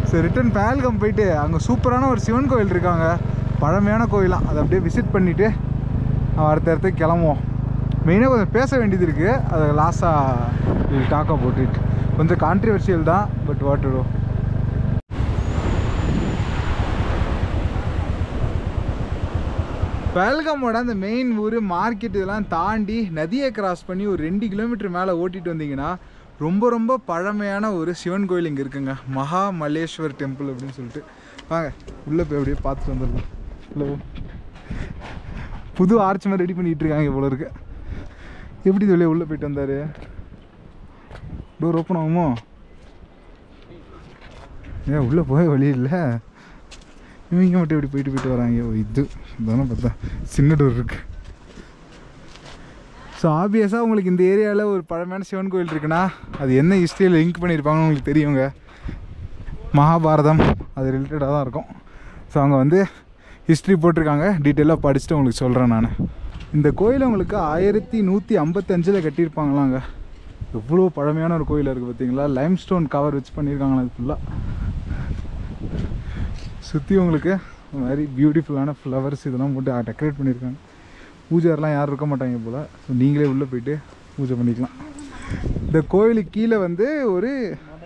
சரி, ரிட்டன் பெஹல்கம் போயிட்டு அங்கே சூப்பரான ஒரு சிவன் கோயில் இருக்காங்க, பழமையான கோயிலாம். அதை அப்படியே விசிட் பண்ணிவிட்டு அடுத்த இடத்துக்கு கிளம்புவோம். மெயினாக கொஞ்சம் பேச வேண்டியது இருக்குது, அதை லாஸ்ட்டாக டாக்கா போட்டுட்டு. கொஞ்சம் கான்ட்ரிவர்ஷியல் தான், பட் வாட் டு டு. பெஹல்கமோட அந்த மெயின் ஊர் மார்க்கெட் இதெல்லாம் தாண்டி நதியை கிராஸ் பண்ணி ஒரு 2 கிலோமீட்டர் மேலே ஓட்டிகிட்டு வந்தீங்கன்னா ரொம்ப பழமையான ஒரு சிவன் கோயில் இங்கே இருக்குங்க. மகா மல்லேஸ்வர் டெம்பிள் அப்படின்னு சொல்லிட்டு. வாங்க உள்ளே போய் அப்படியே பார்த்துட்டு வந்துடலாம். ஹலோ, புது ஆர்ச் மாதிரி ரெடி பண்ணிகிட்டு இருக்காங்க போல இருக்கு. எப்படி சொல்லியே உள்ளே போயிட்டு வந்தார்? டோர் ஓப்பன் ஆகுமோ? ஏன் உள்ளே போக வழி இல்லை. இவங்க மட்டும் எப்படி போயிட்டு வராங்க. இது தானே பார்த்தா சின்ன டோர் இருக்குது. ஸோ ஆப்வியஸாக உங்களுக்கு இந்த ஏரியாவில் ஒரு பழமையான சிவன் கோயில் இருக்குன்னா அது என்ன ஹிஸ்ட்ரியில் லிங்க் பண்ணியிருப்பாங்கன்னு உங்களுக்கு தெரியுங்க. மகாபாரதம் அது ரிலேட்டடாக தான் இருக்கும். ஸோ அவங்க வந்து ஹிஸ்ட்ரி போட்டிருக்காங்க, டீட்டெயிலாக படிச்சுட்டு உங்களுக்கு சொல்கிறேன் நான். இந்த கோயில் உங்களுக்கு 1155 கட்டியிருப்பாங்களாங்க. எவ்வளோ பழமையான ஒரு கோயில் இருக்குது பார்த்தீங்களா. லைம் ஸ்டோன் கவர் வச்சு பண்ணியிருக்காங்களா அது ஃபுல்லாக. சுற்றி உங்களுக்கு இந்த மாதிரி பியூட்டிஃபுல்லான ஃப்ளவர்ஸ் இதெல்லாம் போட்டு டெக்கரேட் பண்ணியிருக்காங்க. பூஜாரெலாம் யாரும் இருக்க மாட்டாங்க போல். ஸோ நீங்களே உள்ளே போய்ட்டு பூஜை பண்ணிக்கலாம். இந்த கோயிலுக்கு கீழே வந்து ஒரு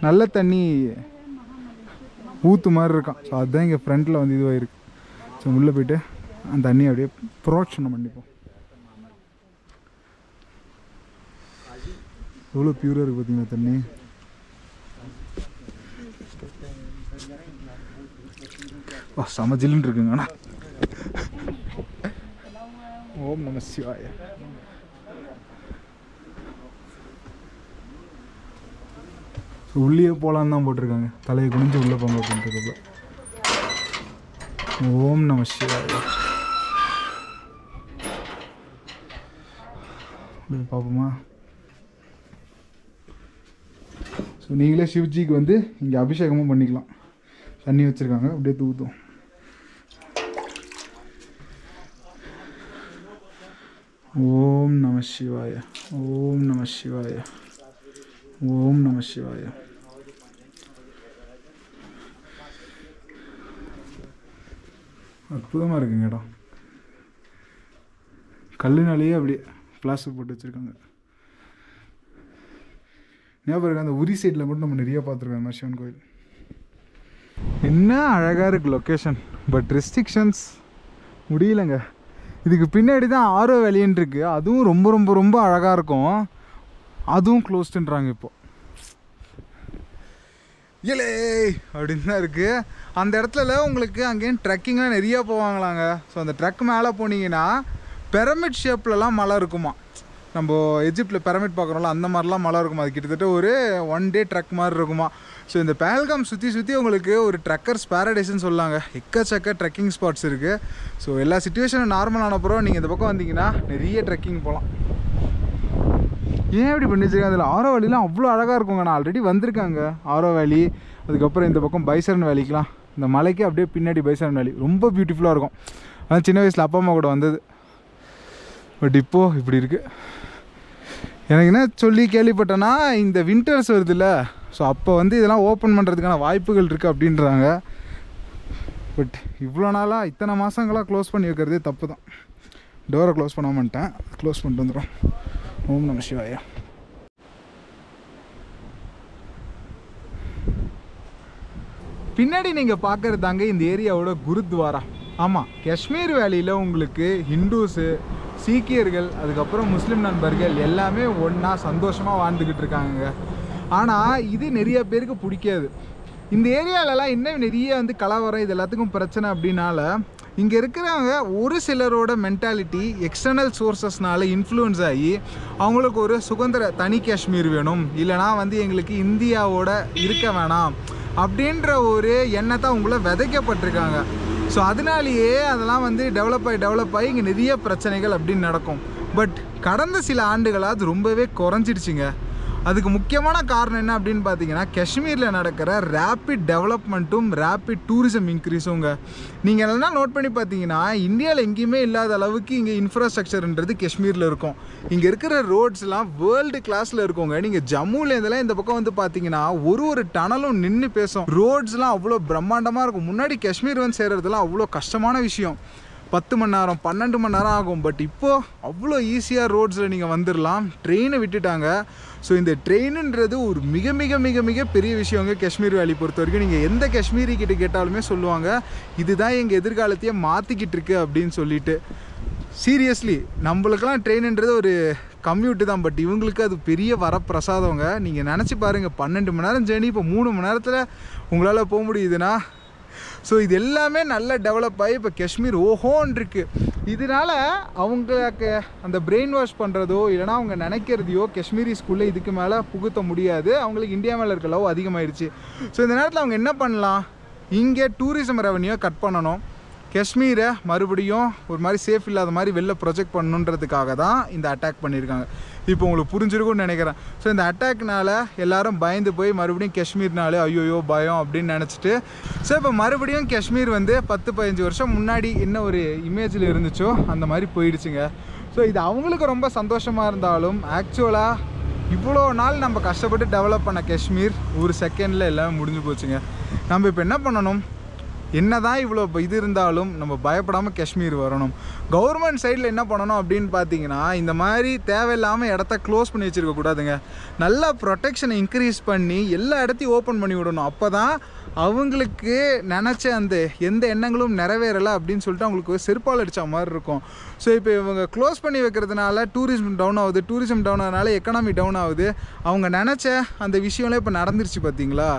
நல்ல தண்ணி ஊற்று மாதிரி இருக்கான். ஸோ அதுதான் இங்கே ஃப்ரண்ட்டில் வந்து இதுவாக இருக்குது. ஸோ உள்ளே போய்ட்டு அந்த தண்ணியை அப்படியே புரோட்சணம் பண்ணிப்போம். எவ்வளோ பியூராக இருக்குது பார்த்தீங்களா தண்ணி. சமஜில்னு இருக்குங்க. ஆனால் ஓம் நம சிவாய. உள்ளே போகலான்னு தான் போட்டிருக்காங்க. தலையை குனிஞ்சு உள்ளே போங்க அப்படின்றதுல. ஓம் நம சிவாய. பார்ப்போமா? ஸோ நீங்களே சிவஜிக்கு வந்து இங்கே அபிஷேகமும் பண்ணிக்கலாம். தண்ணி வச்சுருக்காங்க, அப்படியே தூத்தும். ஓம் நம சிவாய. ஓம் நம சிவாய. ஓம் நம சிவாய. அற்புதமாக இருக்குங்க இடம். கல்லுனாலேயே அப்படியே பிளாஸ்டர் போட்டு வச்சுருக்காங்க. ஞாபகம் இருக்கு, அந்த உரி சைடில் மட்டும் நம்ம நிறைய பார்த்துருக்கோம் அந்த மாதிரி சிவன் கோயில். என்ன அழகாக இருக்குது லொக்கேஷன். பட் ரெஸ்ட்ரிக்ஷன்ஸ் முடியலைங்க. இதுக்கு பின்னாடி தான் ஆரோ வேலின்னு இருக்குது. அதுவும் ரொம்ப ரொம்ப ரொம்ப அழகாக இருக்கும். அதுவும் க்ளோஸ்டுன்றாங்க இப்போது. ஏலே அப்படின்னு தான் இருக்குது. அந்த இடத்துல உங்களுக்கு அங்கேயும் ட்ரெக்கிங்லாம் நிறையா போவாங்களாங்க. ஸோ அந்த ட்ரக் மேலே போனீங்கன்னா பிரமிட் ஷேப்லலாம் மலை இருக்குமா. நம்ம எஜிப்டில் பிரமிட் பார்க்குறோம்ல, அந்த மாதிரிலாம் மலை இருக்குமா. அது கிட்டத்தட்ட ஒரு 1 டே ட்ரக் மாதிரி இருக்குமா. ஸோ இந்த பஹல்காம் சுற்றி சுற்றி உங்களுக்கு ஒரு ட்ரக்கர்ஸ் பேரடைஸ்ன்னு சொல்லாங்க. எக்கச்சக்க ட்ரெக்கிங் ஸ்பாட்ஸ் இருக்குது. ஸோ எல்லா சிச்சுவேஷனும் நார்மல் ஆனப்புறம் நீங்கள் இந்த பக்கம் வந்தீங்கன்னா நிறைய ட்ரெக்கிங் போகலாம். ஏன் இப்படி பண்ணி வச்சுருக்கேன்? அதில் ஆரோ வேலிலாம் அவ்வளோ அழகாக இருக்குங்க. நான் ஆல்ரெடி வந்திருக்காங்க ஆரோ வேலி. அதுக்கப்புறம் இந்த பக்கம் பைசரன் வேலிக்கெலாம், இந்த மலைக்கு அப்படியே பின்னாடி பைசரன் வேலி ரொம்ப பியூட்டிஃபுல்லாக இருக்கும். அதான் சின்ன வயசில் அப்பா அம்மா கூட வந்தது. பட் இப்போது இப்படி இருக்குது. எனக்கு என்ன சொல்லி கேள்விப்பட்டேன்னா, இந்த வின்டர்ஸ் வருதுல்ல, ஸோ அப்போ வந்து இதெல்லாம் ஓப்பன் பண்ணுறதுக்கான வாய்ப்புகள் இருக்குது அப்படின்றாங்க. பட் இவ்வளோ நாளாக இத்தனை மாதங்களாக க்ளோஸ் பண்ணி வைக்கிறதே தப்பு தான். டோரை க்ளோஸ் பண்ண மாட்டேன், க்ளோஸ் பண்ணிட்டு வந்துடும். ஓம் நம சிவாயா. பின்னாடி நீங்கள் பார்க்குறது தாங்க இந்த ஏரியாவோட குருத்வாரா. ஆமாம், காஷ்மீர் வேலியில் உங்களுக்கு ஹிந்துஸு, சீக்கியர்கள், அதுக்கப்புறம் முஸ்லீம் நண்பர்கள் எல்லாமே ஒன்றா சந்தோஷமாக வாழ்ந்துக்கிட்டு இருக்காங்க. ஆனால் இது நிறைய பேருக்கு பிடிக்காது. இந்த ஏரியாலலாம் இன்னும் நிறைய வந்து கலவரம், இது எல்லாத்துக்கும் பிரச்சனை. அப்படின்னால இங்கே இருக்கிறவங்க ஒரு சிலரோட மென்டாலிட்டி எக்ஸ்டர்னல் சோர்ஸஸ்னால இன்ஃப்ளூயன்ஸ் ஆகி அவங்களுக்கு ஒரு சுதந்திர தனி காஷ்மீர் வேணும், இல்லைனா வந்து எங்களுக்கு இந்தியாவோட இருக்க வேணாம் அப்படின்ற ஒரு எண்ணத்தை அவங்கள விதைக்கப்பட்டிருக்காங்க. ஸோ அதனாலேயே அதெல்லாம் வந்து டெவலப் ஆகி இங்கே நிறைய பிரச்சனைகள் அப்படின்னு நடக்கும். பட் கடந்த சில ஆண்டுகளாக அது ரொம்பவே குறைஞ்சிடுச்சிங்க. அதுக்கு முக்கியமான காரணம் என்ன அப்படின்னு பார்த்தீங்கன்னா, காஷ்மீரில் நடக்கிற ரேப்பிட் டெவலப்மெண்ட்டும் ரேப்பிட் டூரிசம் இன்க்ரீஸுங்க. நீங்கள் எல்லாம் நோட் பண்ணி பார்த்தீங்கன்னா, இந்தியாவில் எங்கேயுமே இல்லாத அளவுக்கு இங்கே இன்ஃப்ராஸ்ட்ரக்சர்ன்றது காஷ்மீரில் இருக்கும். இங்கே இருக்கிற ரோட்ஸ்லாம் வேர்ல்டு கிளாஸில் இருக்குங்க. நீங்கள் ஜம்முலேருந்துலாம் இந்த பக்கம் வந்து பார்த்தீங்கன்னா ஒரு டனலும் நின்று பேசும். ரோட்ஸ்லாம் அவ்வளோ பிரம்மாண்டமாக இருக்கும். முன்னாடி காஷ்மீர் வந்து சேர்கிறதுலாம் அவ்வளோ கஷ்டமான விஷயம். 10 மணி நேரம் 12 மணி நேரம் ஆகும். பட் இப்போது அவ்வளோ ஈஸியாக ரோட்ஸில் நீங்கள் வந்துடலாம். ட்ரெயினை விட்டுட்டாங்க. ஸோ இந்த ட்ரெயினுன்றது ஒரு மிக மிக மிக மிக பெரிய விஷயங்க காஷ்மீர் வேலி பொறுத்த வரைக்கும். நீங்கள் எந்த காஷ்மீரி கிட்ட கேட்டாலுமே சொல்லுவாங்க, இதுதான் எங்கள் எதிர்காலத்தையே மாற்றிக்கிட்டு இருக்கு அப்படின்னு சொல்லிட்டு. சீரியஸ்லி நம்மளுக்கெல்லாம் ட்ரெயினுன்றது ஒரு கம்யூட்டு தான். பட் இவங்களுக்கு அது பெரிய வரப்பிரசாதவங்க. நீங்கள் நினச்சி பாருங்கள், 12 மணி நேரம் ஜேர்னி இப்போ 3 மணி நேரத்தில் உங்களால் போக முடியுதுன்னா. ஸோ இது எல்லாமே நல்ல டெவலப் ஆகி இப்போ காஷ்மீர் ஓஹோன்னு இருக்குது. இதனால் அவங்களுக்கு அந்த பிரெயின் வாஷ் பண்ணுறதோ இல்லைனா அவங்க நினைக்கிறதையோ காஷ்மீரி ஸ்கூலில் இதுக்கு மேலே புகுத்த முடியாது. அவங்களுக்கு இந்தியா மேலே இருக்க லவ் அதிகமாகிடுச்சு. ஸோ இந்த நேரத்தில் அவங்க என்ன பண்ணலாம், இங்கே டூரிசம் ரெவன்யூ கட் பண்ணணும். காஷ்மீரை மறுபடியும் ஒரு மாதிரி சேஃப் இல்லாத மாதிரி வெளில ப்ரொஜெக்ட் பண்ணணுன்றதுக்காக தான் இந்த அட்டாக் பண்ணியிருக்காங்க. இப்போ உங்களுக்கு புரிஞ்சிருக்கும்னு நினைக்கிறேன். ஸோ இந்த அட்டாக்னால எல்லாரும் பயந்து போய் மறுபடியும் காஷ்மீர்னாலே ஐயோயோ பயம் அப்படின்னு நினச்சிட்டு, ஸோ இப்போ மறுபடியும் காஷ்மீர் வந்து 10-15 வருஷம் முன்னாடி என்ன ஒரு இமேஜில் இருந்துச்சோ அந்த மாதிரி போயிடுச்சுங்க. ஸோ இது அவங்களுக்கு ரொம்ப சந்தோஷமாக இருந்தாலும், ஆக்சுவலாக இவ்வளோ நாள் நம்ம கஷ்டப்பட்டு டெவலப் பண்ண காஷ்மீர் ஒரு செகண்டில் எல்லாமே முடிஞ்சு போச்சுங்க. நம்ம இப்போ என்ன பண்ணணும், என்னதான் இவ்வளோ இது இருந்தாலும் நம்ம பயப்படாமல் காஷ்மீர் வரணும். கவர்மெண்ட் சைடில் என்ன பண்ணணும் அப்படின்னு பார்த்தீங்கன்னா, இந்த மாதிரி தேவையில்லாமல் இடத்த க்ளோஸ் பண்ணி வச்சுருக்கக்கூடாதுங்க. நல்லா ப்ரொடெக்ஷனை இன்க்ரீஸ் பண்ணி எல்லா இடத்தையும் ஓப்பன் பண்ணி விடணும். அப்போ தான் அவங்களுக்கு நினச்ச அந்த எந்த எண்ணங்களும் நிறைவேறலை அப்படின்னு சொல்லிட்டு அவங்களுக்கு செருப்பால் அடித்த மாதிரி இருக்கும். ஸோ இப்போ இவங்க க்ளோஸ் பண்ணி வைக்கிறதுனால டூரிசம் டவுன் ஆகுது. டூரிசம் டவுன் ஆகுதுனால எக்கனாமி டவுன் ஆகுது. அவங்க நினச்ச அந்த விஷயம்லாம் இப்போ நடந்துருச்சு பார்த்தீங்களா.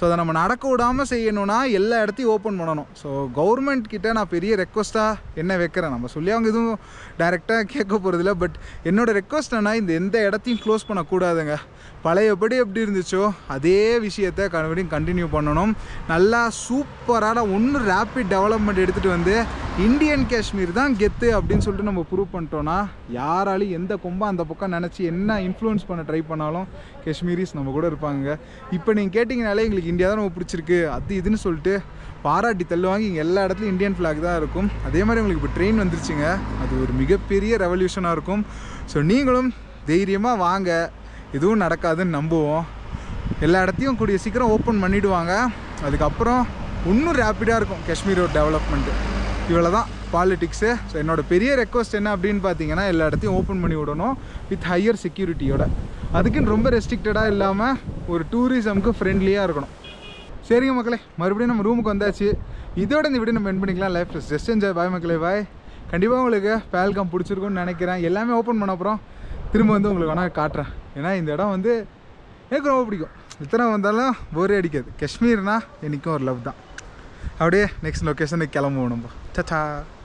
ஸோ ஸோ அதை நம்ம நடக்க விடாமல் செய்யணும்னா எல்லா இடத்தையும் ஓப்பன் பண்ணணும். ஸோ கவர்மெண்ட் கிட்ட நான் பெரிய ரெக்வஸ்ட்டாக என்ன வைக்கிறேன், நம்ம சொல்லி அவங்க எதுவும் டைரெக்டாக கேட்க போகிறதில்ல. பட் என்னோடய ரெக்வஸ்ட் என்ன, இந்த எந்த இடத்தையும் க்ளோஸ் பண்ணக்கூடாதுங்க. பழையபடி எப்படி இருந்துச்சோ அதே விஷயத்தை கண்டினியூ பண்ணணும். நல்லா சூப்பரான ஒன்று ரேப்பிட் டெவலப்மெண்ட் எடுத்துகிட்டு வந்து இந்தியன் காஷ்மீர் தான் கெத்து அப்படின்னு சொல்லிட்டு நம்ம ப்ரூவ் பண்ணிட்டோன்னா யாராலையும் எந்த கொம்பா அந்த பக்கம் நினச்சி என்ன இன்ஃப்ளூயன்ஸ் பண்ண ட்ரை பண்ணாலும் காஷ்மீரிஸ் நம்ம கூட இருப்பாங்க. இப்போ நீங்கள் கேட்டிங்கனாலே எங்களுக்கு இந்தியா தான் ரொம்ப பிடிச்சிருக்கு அது இதுன்னு சொல்லிட்டு பாராட்டி தள்ளுவாங்க. இங்கே எல்லா இடத்துலையும் இந்தியன் ஃப்ளாக் தான் இருக்கும். அதே மாதிரி உங்களுக்கு இப்போ ட்ரெயின் வந்துருச்சுங்க, அது ஒரு மிகப்பெரிய ரெவல்யூஷனாக இருக்கும். ஸோ நீங்களும் தைரியமாக வாங்க, எதுவும் நடக்காதுன்னு நம்புவோம். எல்லா இடத்தையும் கூடிய சீக்கிரம் ஓப்பன் பண்ணிவிடுவாங்க. அதுக்கப்புறம் இன்னும் ரேப்பிடாக இருக்கும் காஷ்மீரோட டெவலப்மெண்ட்டு. இவ்வளோ தான் பாலிட்டிக்ஸு. ஸோ என்னோடய பெரிய ரெக்வஸ்ட் என்ன அப்படின்னு பார்த்தீங்கன்னா, எல்லா இடத்தையும் ஓப்பன் பண்ணி விடணும் வித் ஹையர் செக்யூரிட்டியோட. அதுக்குன்னு ரொம்ப ரெஸ்ட்ரிக்டடாக இல்லாமல் ஒரு டூரிசம்க்கு ஃப்ரெண்ட்லியாக இருக்கணும். சரிங்க மக்களே, மறுபடியும் நம்ம ரூமுக்கு வந்தாச்சு. இதோட இந்த வீடியோ நம்ம என் பண்ணிக்கலாம். Life just enjoy. பாய் மக்களே, பாய். கண்டிப்பாக உங்களுக்கு பஹல்காம் பிடிச்சிருக்குன்னு நினைக்கிறேன். எல்லாமே ஓப்பன் பண்ண அப்புறம் திரும்ப வந்து உங்களுக்கு வேணால் காட்டுறேன். ஏன்னா இந்த இடம் வந்து எனக்கு ரொம்ப பிடிக்கும். இத்தனை வந்தாலும் போரே அடிக்காது. காஷ்மீர்னால் என்றைக்கும் ஒரு லவ் தான். அப்படியே நெக்ஸ்ட் லொக்கேஷனுக்கு கிளம்புவோம் நம்ம. சச்சா.